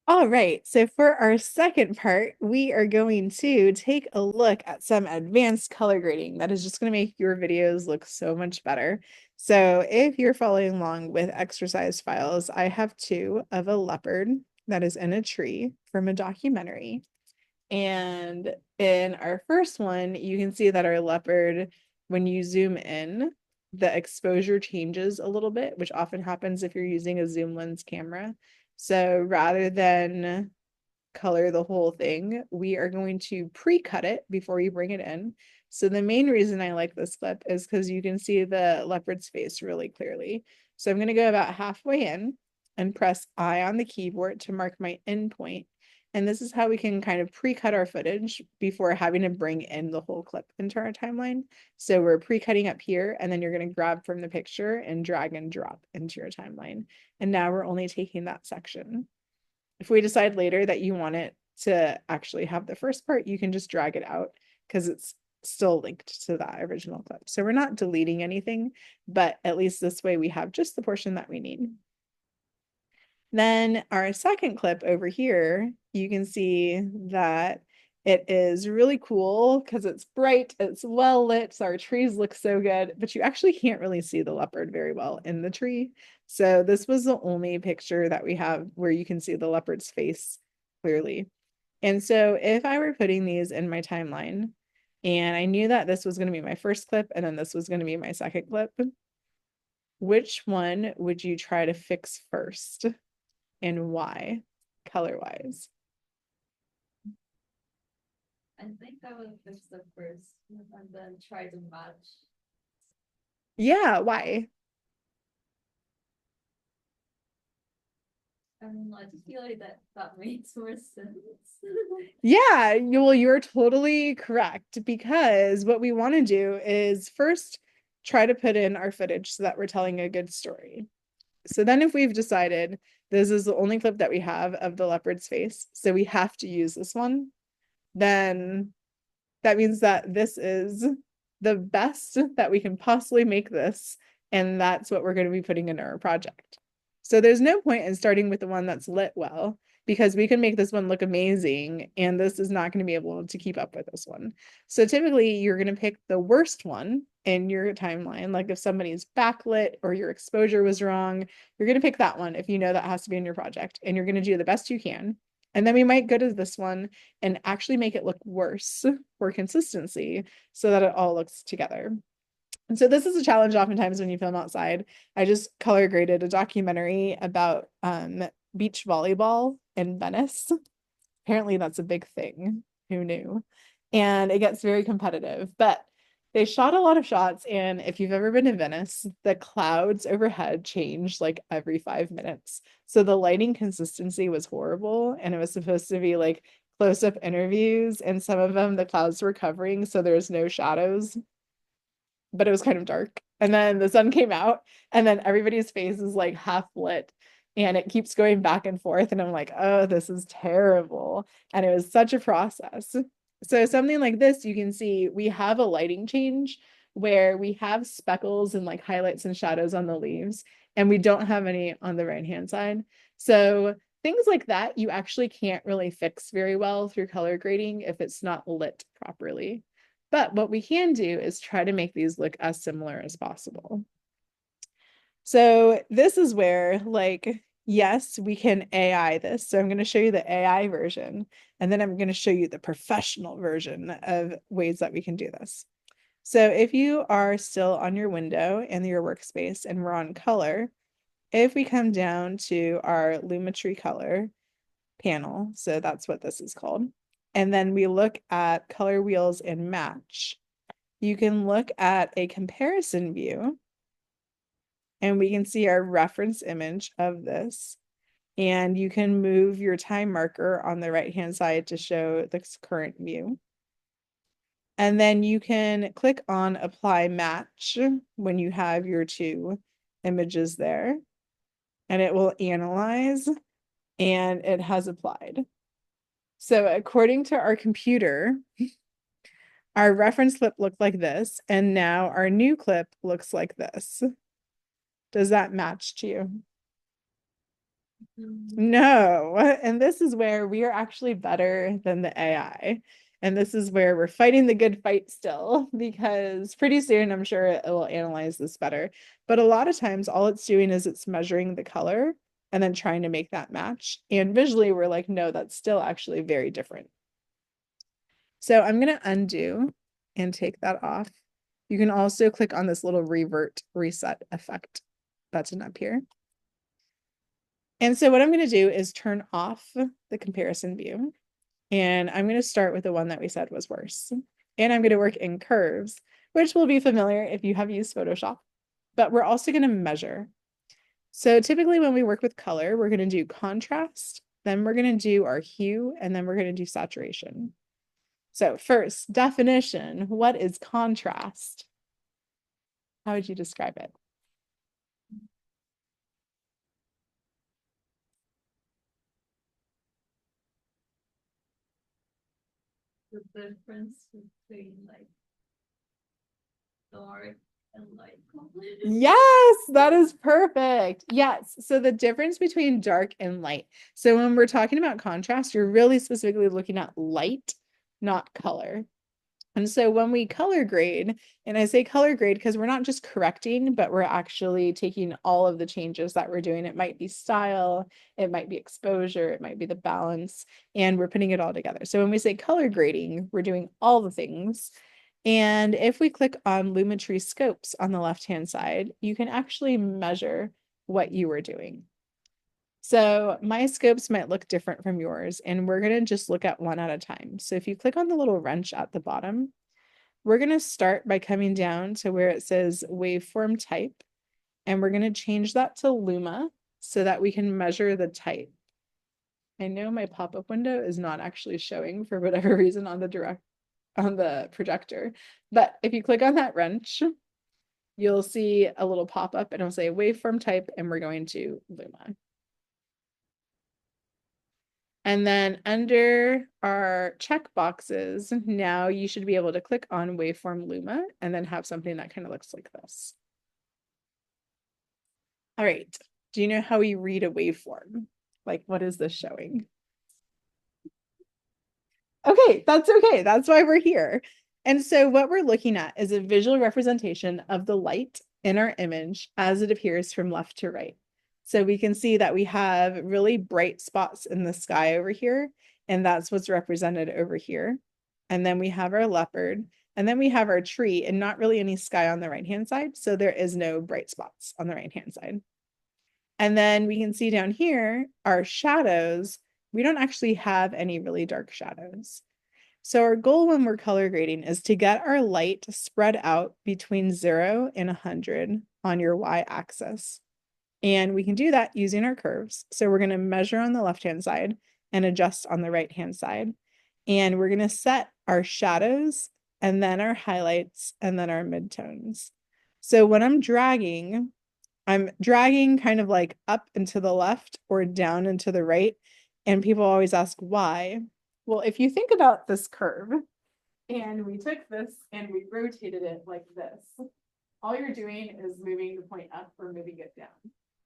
All right, so for our second part, we are going to take a look at some advanced color grading that is just going to make your videos look so much better. So if you're following along with exercise files, I have two of a leopard that is in a tree from a documentary. And in our first one, you can see that our leopard, when you zoom in, the exposure changes a little bit, which often happens if you're using a zoom lens camera. So rather than color the whole thing, we are going to pre-cut it before we bring it in. So the main reason I like this clip is because you can see the leopard's face really clearly. So I'm going to go about halfway in and press I on the keyboard to mark my end point. And this is how we can kind of pre-cut our footage before having to bring in the whole clip into our timeline. So we're pre-cutting up here, and then you're going to grab from the picture and drag and drop into your timeline. And now we're only taking that section. If we decide later that you want it to actually have the first part, you can just drag it out because it's still linked to that original clip. So we're not deleting anything, but at least this way we have just the portion that we need. Then our second clip over here, you can see that it is really cool because it's bright, it's well lit, so our trees look so good, but you actually can't really see the leopard very well in the tree. So this was the only picture that we have where you can see the leopard's face clearly. And so if I were putting these in my timeline, and I knew that this was going to be my first clip and then this was going to be my second clip, which one would you try to fix first? And why, color-wise? I think I would fix the first and then try to match. Yeah, why? I just feel like that makes more sense. Yeah, well, you're totally correct because what we want to do is first try to put in our footage so that we're telling a good story. So then if we've decided this is the only clip that we have of the leopard's face, so we have to use this one, then that means that this is the best that we can possibly make this, and that's what we're going to be putting in our project. So there's no point in starting with the one that's lit well, because we can make this one look amazing, and this is not going to be able to keep up with this one. So typically you're going to pick the worst one in your timeline. Like if somebody's backlit or your exposure was wrong, you're going to pick that one if you know that has to be in your project, and you're going to do the best you can. And then we might go to this one and actually make it look worse for consistency so that it all looks together. And so this is a challenge oftentimes when you film outside. I just color graded a documentary about beach volleyball in Venice. Apparently that's a big thing. Who knew? And it gets very competitive, but they shot a lot of shots. And if you've ever been to Venice, the clouds overhead change like every 5 minutes. So the lighting consistency was horrible. And it was supposed to be like close-up interviews. And some of them, the clouds were covering, so there's no shadows, but it was kind of dark. And then the sun came out, and then everybody's face is like half lit, and it keeps going back and forth. And I'm like, oh, this is terrible. And it was such a process. So something like this, you can see we have a lighting change where we have speckles and like highlights and shadows on the leaves, and we don't have any on the right-hand side. So things like that, you actually can't really fix very well through color grading if it's not lit properly. But what we can do is try to make these look as similar as possible. So this is where, like, yes, we can AI this. So I'm going to show you the AI version, and then I'm going to show you the professional version of ways that we can do this. So if you are still on your window in your workspace and we're on color, if we come down to our Lumetri color panel, so that's what this is called, and then we look at color wheels and match, you can look at a comparison view, and we can see our reference image of this. And you can move your time marker on the right-hand side to show the current view. And then you can click on apply match when you have your two images there, and it will analyze, and it has applied. So according to our computer, our reference clip looked like this, and now our new clip looks like this. Does that match to you? No, and this is where we are actually better than the AI. And this is where we're fighting the good fight still, because pretty soon I'm sure it will analyze this better. But a lot of times, all it's doing is it's measuring the color and then trying to make that match. And visually, we're like, no, that's still actually very different. So I'm going to undo and take that off. You can also click on this little revert reset effect button up here. And so what I'm going to do is turn off the comparison view. And I'm going to start with the one that we said was worse. And I'm going to work in curves, which will be familiar if you have used Photoshop. But we're also going to measure. So typically when we work with color, we're going to do contrast, then we're going to do our hue, and then we're going to do saturation. So first, definition, what is contrast? How would you describe it? The difference between like dark and light color. Yes, that is perfect. Yes. So the difference between dark and light. So when we're talking about contrast, you're really specifically looking at light, not color. And so when we color grade, and I say color grade because we're not just correcting, but we're actually taking all of the changes that we're doing. It might be style, it might be exposure, it might be the balance, and we're putting it all together. So when we say color grading, we're doing all the things. And if we click on Lumetri scopes on the left-hand side, you can actually measure what you are doing. So my scopes might look different from yours, and we're going to just look at one at a time. So if you click on the little wrench at the bottom, we're going to start by coming down to where it says waveform type, and we're going to change that to Luma so that we can measure the type. I know my pop-up window is not actually showing for whatever reason on the projector, but if you click on that wrench, you'll see a little pop-up and it'll say waveform type, and we're going to Luma. And then under our check boxes, now you should be able to click on waveform Luma and then have something that kind of looks like this. All right. Do you know how we read a waveform? Like, what is this showing? Okay, that's okay. That's why we're here. And so what we're looking at is a visual representation of the light in our image as it appears from left to right. So we can see that we have really bright spots in the sky over here, and that's what's represented over here. And then we have our leopard, and then we have our tree, and not really any sky on the right-hand side. So there is no bright spots on the right-hand side. And then we can see down here, our shadows, we don't actually have any really dark shadows. So our goal when we're color grading is to get our light spread out between 0 and 100 on your y-axis. And we can do that using our curves. So we're going to measure on the left-hand side and adjust on the right-hand side. And we're going to set our shadows and then our highlights and then our midtones. So when I'm dragging kind of like up and to the left or down and to the right. And people always ask why. Well, if you think about this curve and we took this and we rotated it like this, all you're doing is moving the point up or moving it down.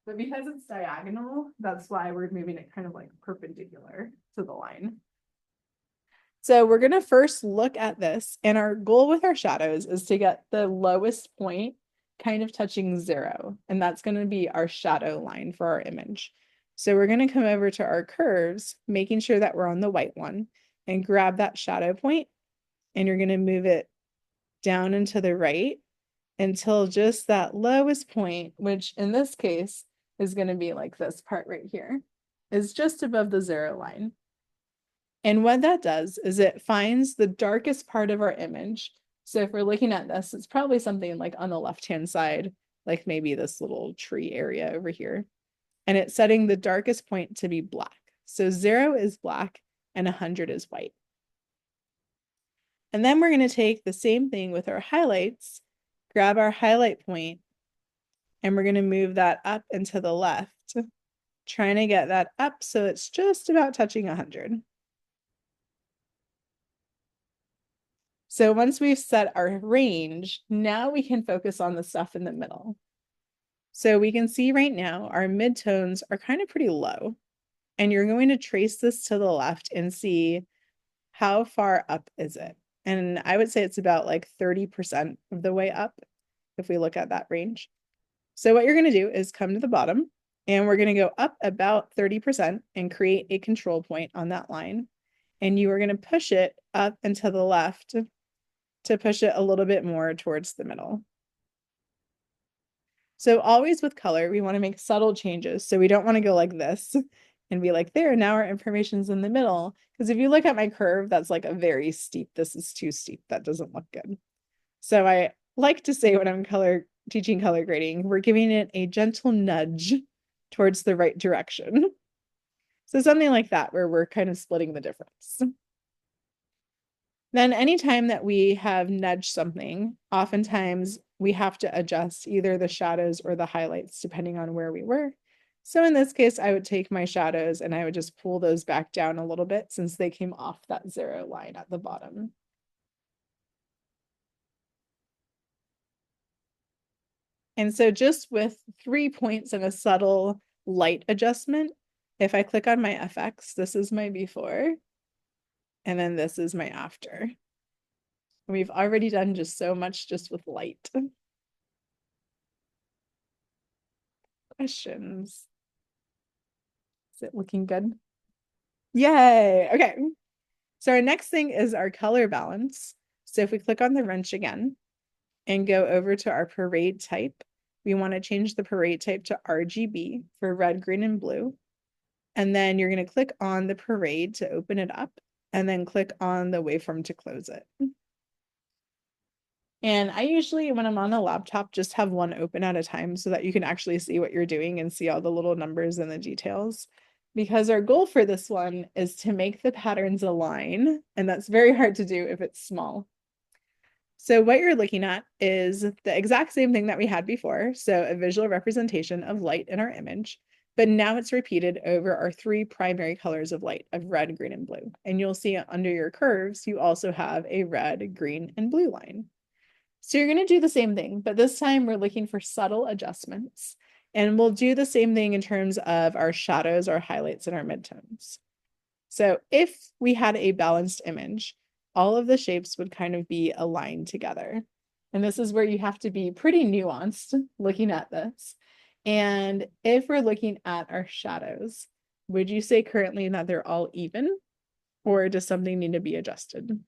But because it's diagonal, that's why we're moving it kind of like perpendicular to the line. So we're going to first look at this, and our goal with our shadows is to get the lowest point kind of touching 0, and that's going to be our shadow line for our image. So we're going to come over to our curves, making sure that we're on the white one, and grab that shadow point, and you're going to move it down and to the right until just that lowest point, which in this case is going to be like this part right here, is just above the 0 line. And what that does is it finds the darkest part of our image. So if we're looking at this, it's probably something like on the left-hand side, like maybe this little tree area over here. And it's setting the darkest point to be black. So 0 is black and 100 is white. And then we're going to take the same thing with our highlights, grab our highlight point, and we're going to move that up and to the left, trying to get that up so it's just about touching 100. So once we've set our range, now we can focus on the stuff in the middle. So we can see right now our midtones are kind of pretty low. And you're going to trace this to the left and see how far up is it. And I would say it's about like 30% of the way up if we look at that range. So what you're going to do is come to the bottom and we're going to go up about 30% and create a control point on that line. And you are going to push it up and to the left to push it a little bit more towards the middle. So always with color, we want to make subtle changes. So we don't want to go like this and be like, there, now our information's in the middle. Because if you look at my curve, that's like a very steep, this is too steep. That doesn't look good. So I like to say when I'm teaching color grading, we're giving it a gentle nudge towards the right direction. So something like that, where we're kind of splitting the difference. Then anytime that we have nudged something, oftentimes we have to adjust either the shadows or the highlights depending on where we were. So in this case, I would take my shadows and I would just pull those back down a little bit since they came off that 0 line at the bottom. And so just with 3 points and a subtle light adjustment, if I click on my FX, this is my before, and then this is my after. We've already done just so much just with light. Questions? Is it looking good? Yay, okay. So our next thing is our color balance. So if we click on the wrench again and go over to our parade type, we want to change the parade type to RGB for red, green, and blue. And then you're going to click on the parade to open it up and then click on the waveform to close it. And I usually, when I'm on a laptop, just have one open at a time so that you can actually see what you're doing and see all the little numbers and the details. Because our goal for this one is to make the patterns align, and that's very hard to do if it's small. So what you're looking at is the exact same thing that we had before, so a visual representation of light in our image, but now it's repeated over our 3 primary colors of light of red, green, and blue. And you'll see under your curves, you also have a red, green, and blue line. So you're going to do the same thing, but this time we're looking for subtle adjustments. And we'll do the same thing in terms of our shadows, our highlights, and our midtones. So if we had a balanced image, all of the shapes would kind of be aligned together. And this is where you have to be pretty nuanced looking at this. And if we're looking at our shadows, would you say currently that they're all even, or does something need to be adjusted?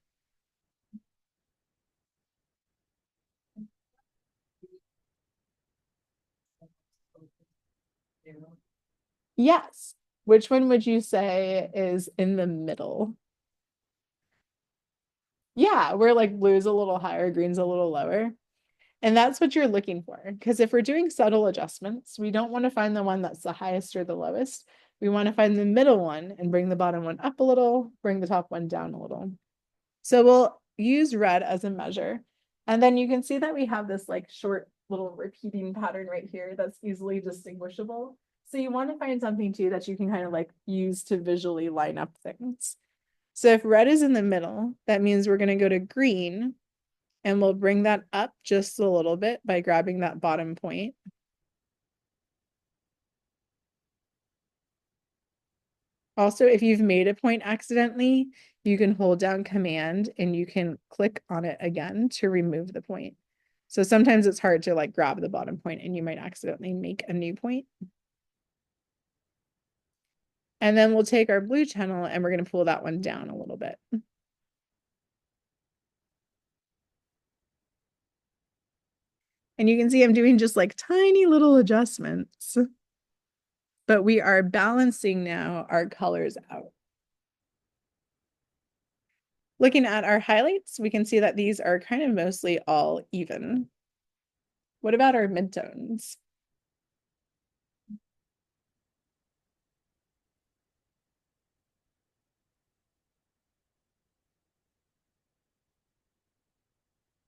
Yes. Which one would you say is in the middle? Yeah, where like blue's a little higher, green's a little lower. And that's what you're looking for. Because if we're doing subtle adjustments, we don't want to find the one that's the highest or the lowest. We want to find the middle one and bring the bottom one up a little, bring the top one down a little. So we'll use red as a measure. And then you can see that we have this like short little repeating pattern right here that's easily distinguishable. So you want to find something too that you can kind of like use to visually line up things. So if red is in the middle, that means we're going to go to green and we'll bring that up just a little bit by grabbing that bottom point. Also, if you've made a point accidentally, you can hold down Command and you can click on it again to remove the point. So sometimes it's hard to like grab the bottom point and you might accidentally make a new point. And then we'll take our blue channel and we're going to pull that one down a little bit. And you can see I'm doing just like tiny little adjustments. But we are balancing now our colors out. Looking at our highlights, we can see that these are kind of mostly all even. What about our midtones?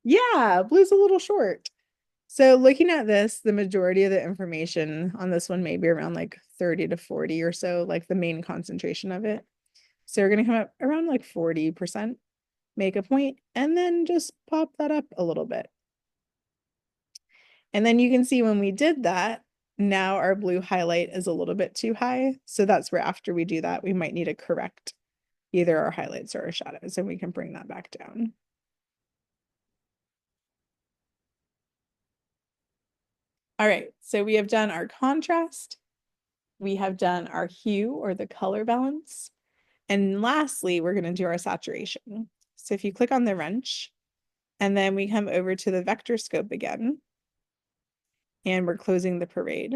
Yeah, blue's a little short. So looking at this, the majority of the information on this one may be around like 30 to 40 or so, like the main concentration of it. So we're going to come up around like 40%, make a point, and then just pop that up a little bit. And then you can see when we did that, now our blue highlight is a little bit too high. So that's where after we do that, we might need to correct either our highlights or our shadows, and we can bring that back down. All right, so we have done our contrast. We have done our hue or the color balance. And lastly, we're going to do our saturation. So if you click on the wrench, and then we come over to the vector scope again, and we're closing the parade.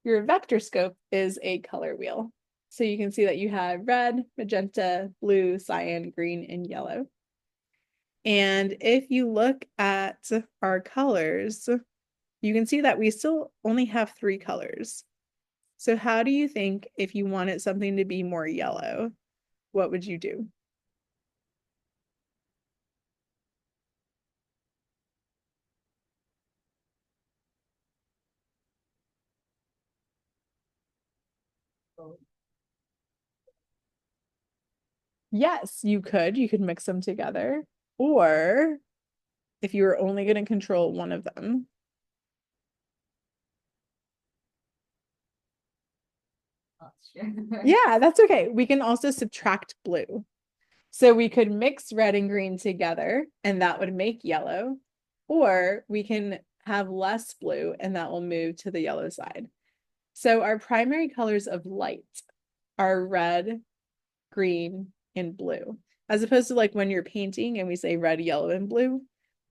Your vector scope is a color wheel. So you can see that you have red, magenta, blue, cyan, green, and yellow. And if you look at our colors, you can see that we still only have 3 colors. So how do you think if you wanted something to be more yellow, what would you do? Yes, you could. You could mix them together. Or if you were only going to control one of them. Not sure. Yeah, that's okay. We can also subtract blue. So we could mix red and green together, and that would make yellow. Or we can have less blue, and that will move to the yellow side. So our primary colors of light are red, green, and blue. As opposed to like when you're painting and we say red, yellow, and blue,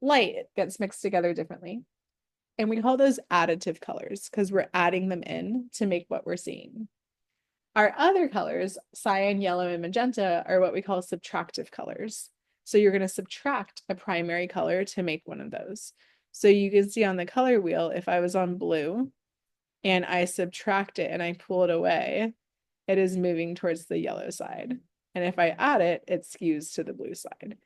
light gets mixed together differently. And we call those additive colors because we're adding them in to make what we're seeing. Our other colors, cyan, yellow, and magenta, are what we call subtractive colors. So you're going to subtract a primary color to make one of those. So you can see on the color wheel, if I was on blue and I subtract it and I pull it away, it is moving towards the yellow side. And if I add it, it skews to the blue side.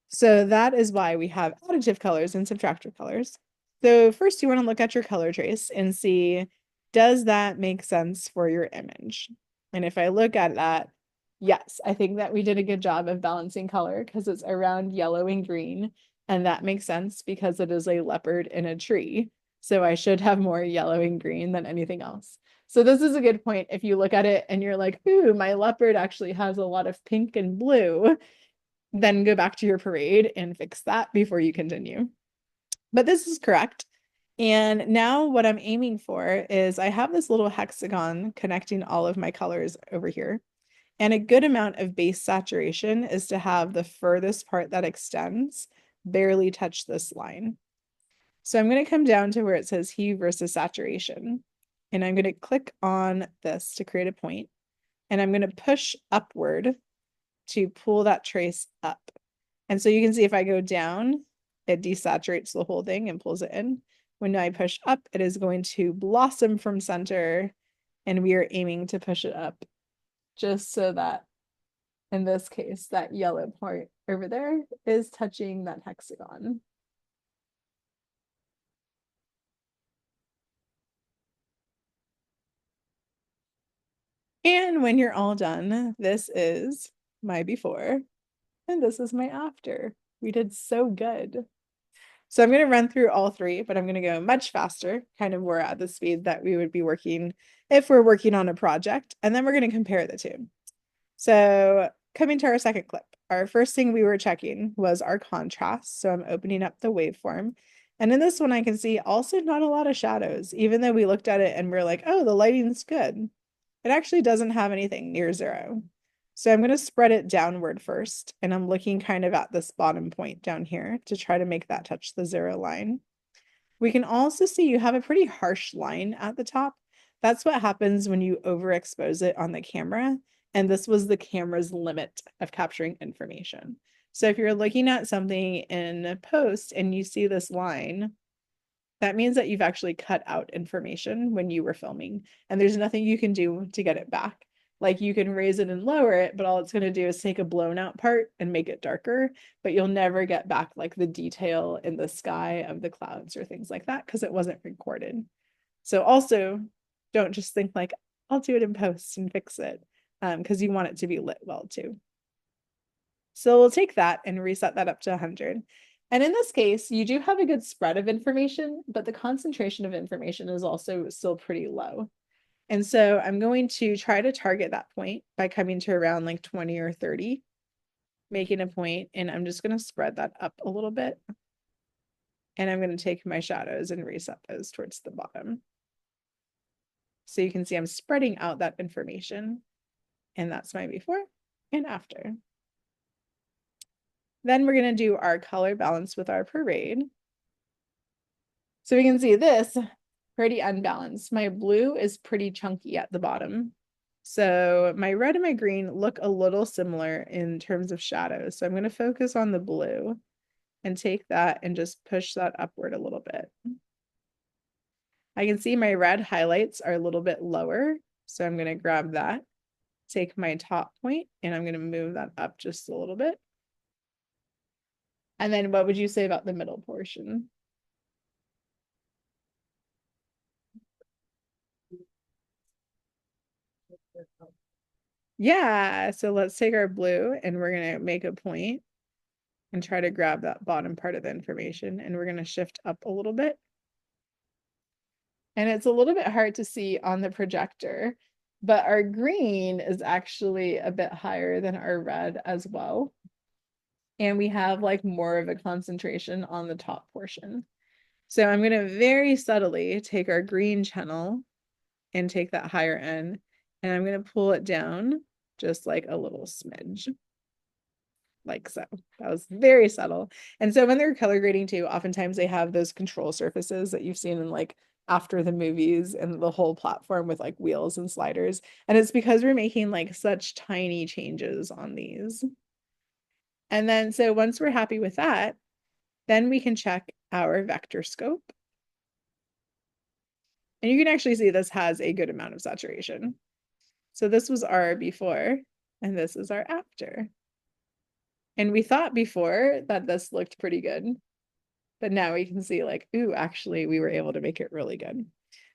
So that is why we have additive colors and subtractive colors. So first you want to look at your color trace and see, does that make sense for your image? And if I look at that, yes, I think that we did a good job of balancing color because it's around yellow and green. And that makes sense because it is a leopard in a tree. So I should have more yellow and green than anything else. So this is a good point. If you look at it and you're like, ooh, my leopard actually has a lot of pink and blue, then go back to your parade and fix that before you continue. But this is correct. And now what I'm aiming for is I have this little hexagon connecting all of my colors over here. And a good amount of base saturation is to have the furthest part that extends barely touch this line. So I'm going to come down to where it says hue versus saturation. And I'm going to click on this to create a point. And I'm going to push upward to pull that trace up. And so you can see if I go down, it desaturates the whole thing and pulls it in. When I push up, it is going to blossom from center, and we are aiming to push it up just so that, in this case, that yellow part over there is touching that hexagon. And when you're all done, this is my before, and this is my after. We did so good. So I'm going to run through all 3, but I'm going to go much faster, kind of more at the speed that we would be working if we're working on a project. And then we're going to compare the 2. So coming to our second clip, our first thing we were checking was our contrast. So I'm opening up the waveform. And in this one, I can see also not a lot of shadows, even though we looked at it and we're like, oh, the lighting's good. It actually doesn't have anything near 0. So I'm going to spread it downward first, and I'm looking kind of at this bottom point down here to try to make that touch the 0 line. We can also see you have a pretty harsh line at the top. That's what happens when you overexpose it on the camera, and this was the camera's limit of capturing information. So if you're looking at something in post and you see this line, that means that you've actually cut out information when you were filming, and there's nothing you can do to get it back. Like you can raise it and lower it, but all it's going to do is take a blown out part and make it darker, but you'll never get back like the detail in the sky of the clouds or things like that because it wasn't recorded. So also don't just think like, I'll do it in post and fix it, because you want it to be lit well too. So we'll take that and reset that up to 100. And in this case, you do have a good spread of information, but the concentration of information is also still pretty low. And so I'm going to try to target that point by coming to around like 20 or 30, making a point, and I'm just going to spread that up a little bit. And I'm going to take my shadows and reset those towards the bottom. So you can see I'm spreading out that information, and that's my before and after. Then we're going to do our color balance with our parade. So we can see this pretty unbalanced. My blue is pretty chunky at the bottom. So my red and my green look a little similar in terms of shadows. So I'm going to focus on the blue and take that and just push that upward a little bit. I can see my red highlights are a little bit lower. So I'm going to grab that, take my top point, and I'm going to move that up just a little bit. And then what would you say about the middle portion? Yeah, so let's take our blue and we're going to make a point and try to grab that bottom part of the information, and we're going to shift up a little bit. And it's a little bit hard to see on the projector, but our green is actually a bit higher than our red as well. And we have like more of a concentration on the top portion. So I'm going to very subtly take our green channel and take that higher end, and I'm going to pull it down just like a little smidge. Like so. That was very subtle. And so when they're color grading too, oftentimes they have those control surfaces that you've seen in like after the movies and the whole platform with like wheels and sliders. And it's because we're making like such tiny changes on these. And then so once we're happy with that, then we can check our vector scope. And you can actually see this has a good amount of saturation. So this was our before, and this is our after. And we thought before that this looked pretty good, but now we can see like, ooh, actually we were able to make it really good.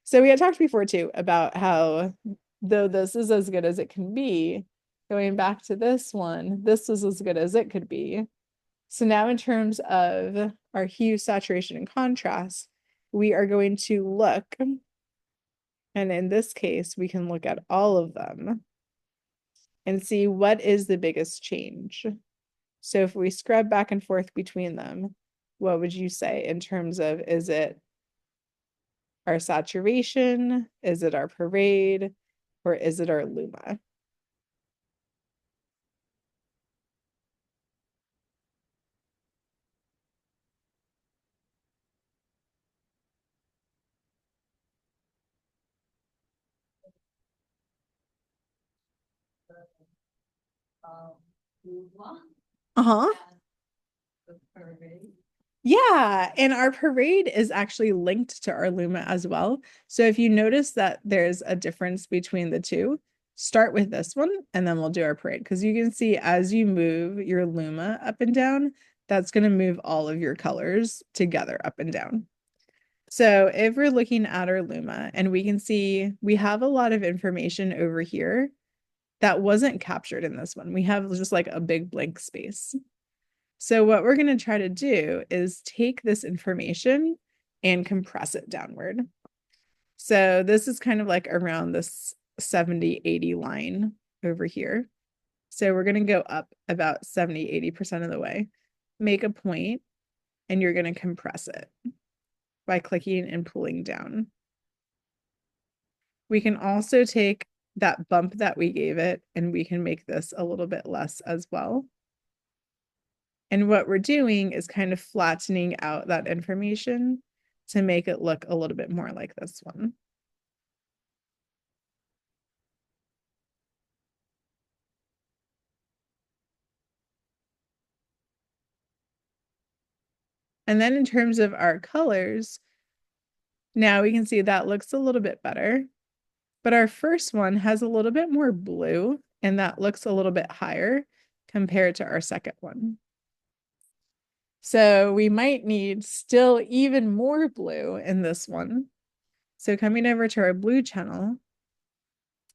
So we had talked before too about how though this is as good as it can be, going back to this one, this is as good as it could be. So now in terms of our hue, saturation, and contrast, we are going to look, and in this case, we can look at all of them and see what is the biggest change. So if we scrub back and forth between them, what would you say in terms of, is it our saturation? Is it our parade? Or is it our Luma? Luma Uh-huh. and the parade. Yeah, and our parade is actually linked to our Luma as well. So if you notice that there's a difference between the two, start with this one and then we'll do our parade. Because you can see as you move your Luma up and down, that's going to move all of your colors together up and down. So if we're looking at our Luma and we can see we have a lot of information over here that wasn't captured in this one. We have just like a big blank space. So what we're going to try to do is take this information and compress it downward. So this is kind of like around this 70, 80 line over here. So we're going to go up about 70, 80% of the way, make a point, and you're going to compress it by clicking and pulling down. We can also take that bump that we gave it and we can make this a little bit less as well. And what we're doing is kind of flattening out that information to make it look a little bit more like this one. And then in terms of our colors, now we can see that looks a little bit better. But our first one has a little bit more blue, and that looks a little bit higher compared to our second one. So we might need still even more blue in this one. So coming over to our blue channel,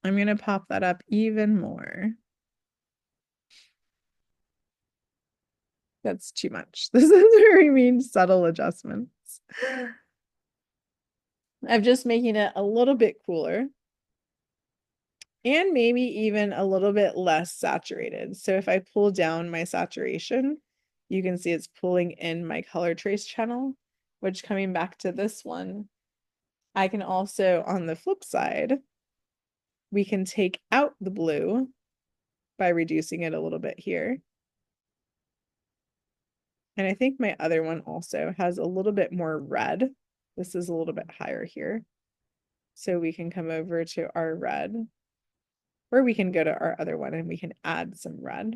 I'm going to pop that up even more. That's too much. This is where we mean subtle adjustments. I'm just making it a little bit cooler and maybe even a little bit less saturated. So if I pull down my saturation, you can see it's pulling in my color trace channel, which coming back to this one, I can also, on the flip side, we can take out the blue by reducing it a little bit here. And I think my other one also has a little bit more red. This is a little bit higher here. So we can come over to our red, or we can go to our other one and we can add some red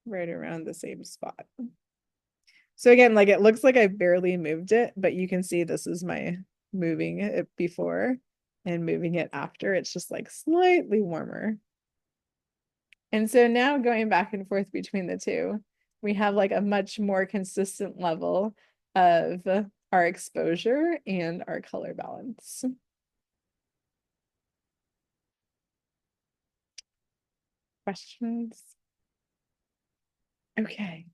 right around the same spot. So again, like it looks like I barely moved it, but you can see this is my moving it before and moving it after. It's just like slightly warmer. And so now going back and forth between the two, we have like a much more consistent level of our exposure and our color balance. Questions? Okay.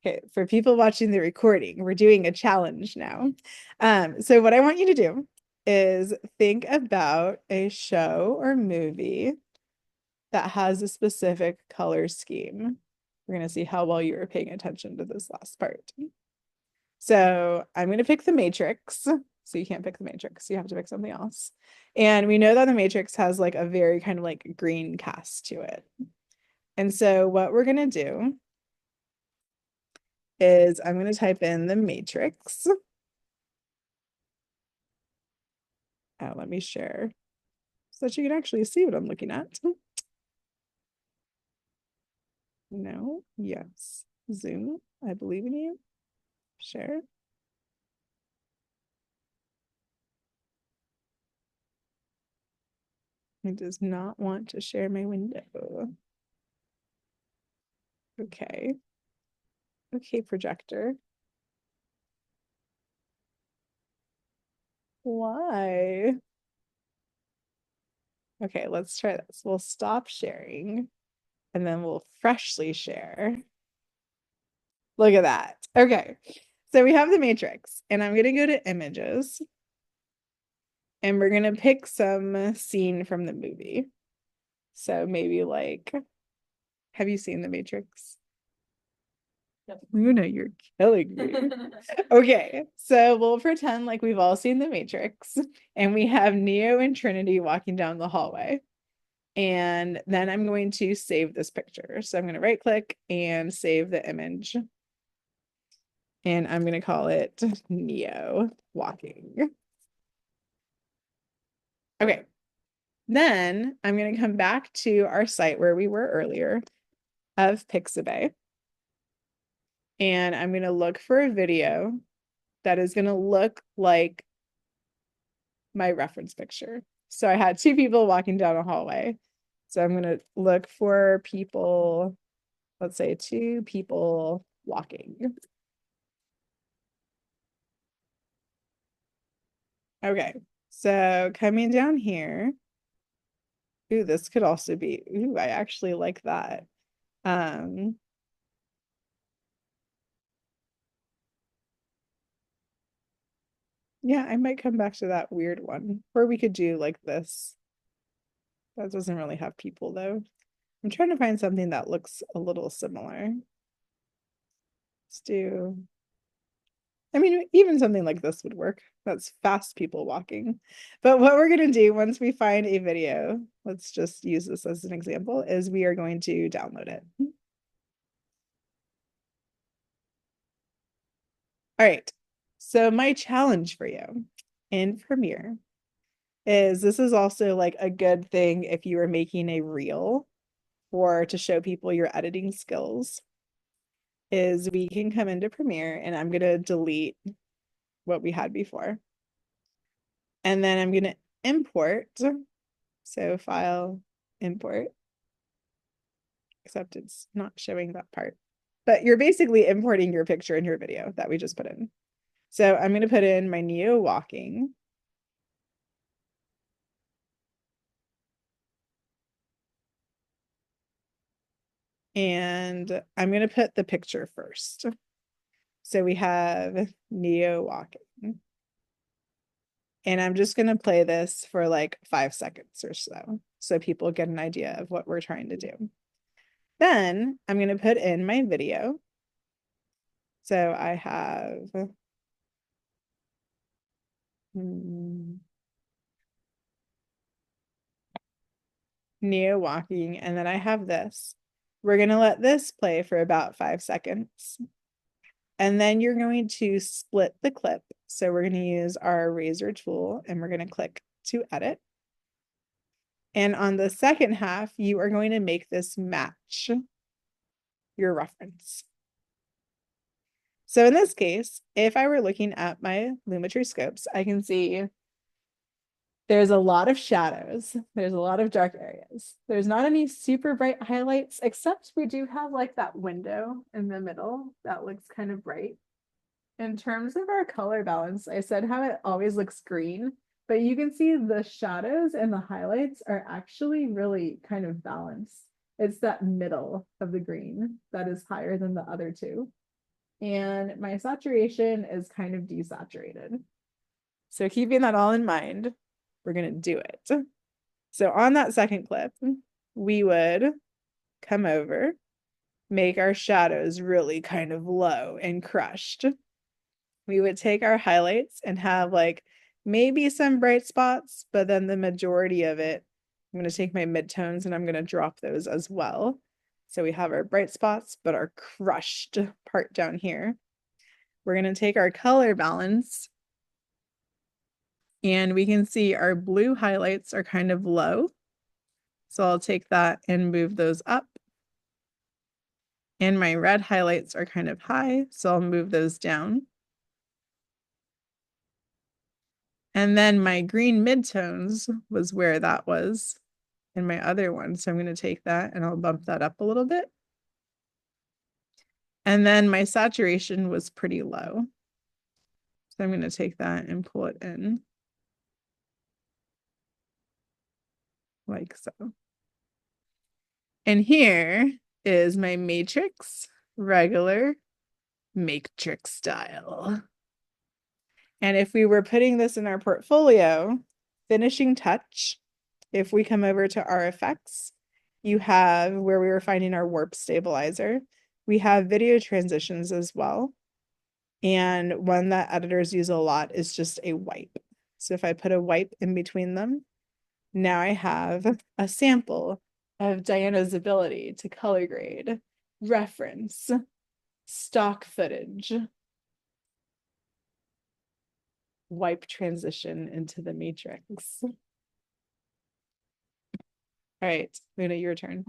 Okay, for people watching the recording, we're doing a challenge now. So what I want you to do is think about a show or movie that has a specific color scheme. We're going to see how well you were paying attention to this last part. So I'm going to pick The Matrix. So you can't pick The Matrix. You have to pick something else. And we know that The Matrix has like a very kind of like green cast to it. And so what we're going to do is I'm going to type in The Matrix. Let me share so that you can actually see what I'm looking at. No, yes. Zoom, I believe in you. Share. It does not want to share my window. Okay. Okay, projector. Why? Okay, let's try this. We'll stop sharing and then we'll freshly share. Look at that. Okay, so we have the Matrix and I'm gonna go to images and we're gonna pick some scene from the movie. So maybe like, have you seen the Matrix? Luna, you're killing me. Okay, so we'll pretend like we've all seen the Matrix and we have Neo and Trinity walking down the hallway. And then I'm going to save this picture. So I'm going to right click and save the image. And I'm going to call it Neo walking. Okay. Then I'm going to come back to our site where we were earlier of Pixabay. And I'm going to look for a video that is going to look like my reference picture. So I had two people walking down a hallway. So I'm going to look for people, let's say two people walking. Okay, so coming down here. Ooh, this could also be, ooh, I actually like that. Yeah, I might come back to that weird one. Or we could do like this. That doesn't really have people though. I'm trying to find something that looks a little similar. Let's do, I mean, even something like this would work. That's fast people walking. But what we're going to do once we find a video, let's just use this as an example, is we are going to download it. All right. So my challenge for you in Premiere is this is also like a good thing if you are making a reel or to show people your editing skills, is we can come into Premiere and I'm going to delete what we had before. And then I'm going to import. So file, import, except it's not showing that part. But you're basically importing your picture in your video that we just put in. So I'm going to put in my Neo walking. And I'm going to put the picture first. So we have Neo walking. And I'm just going to play this for like 5 seconds or so people get an idea of what we're trying to do. Then I'm going to put in my video. So I have Neo walking, and then I have this. We're going to let this play for about 5 seconds. And then you're going to split the clip. So we're going to use our eraser tool and we're going to click to edit. And on the second half, you are going to make this match your reference. So in this case, if I were looking at my Lumetri scopes, I can see there's a lot of shadows. There's a lot of dark areas. There's not any super bright highlights, except we do have like that window in the middle that looks kind of bright. In terms of our color balance, I said how it always looks green, but you can see the shadows and the highlights are actually really kind of balanced. It's that middle of the green that is higher than the other two. And my saturation is kind of desaturated. So keeping that all in mind, we're going to do it. So on that second clip, we would come over, make our shadows really kind of low and crushed. We would take our highlights and have like maybe some bright spots, but then the majority of it, I'm going to take my midtones and I'm going to drop those as well. So we have our bright spots, but our crushed part down here. We're going to take our color balance and we can see our blue highlights are kind of low. So I'll take that and move those up. And my red highlights are kind of high, so I'll move those down. And then my green midtones was where that was in my other one. So I'm going to take that and I'll bump that up a little bit. And then my saturation was pretty low. So I'm going to take that and pull it in like so. And here is my matrix, regular matrix style. And if we were putting this in our portfolio, finishing touch, if we come over to our effects, you have where we were finding our warp stabilizer. We have video transitions as well. And one that editors use a lot is just a wipe. So if I put a wipe in between them, now I have a sample of Diana's ability to color grade, reference, stock footage, wipe transition into the matrix. All right, Luna, your turn.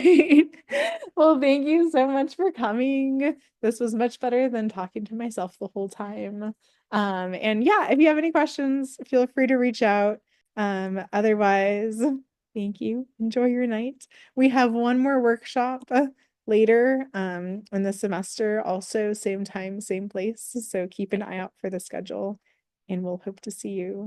right. Well, thank you so much for coming. This was much better than talking to myself the whole time. And yeah, if you have any questions, feel free to reach out. Otherwise, thank you. Enjoy your night. We have one more workshop later in the semester, also same time, same place. So keep an eye out for the schedule, and we'll hope to see you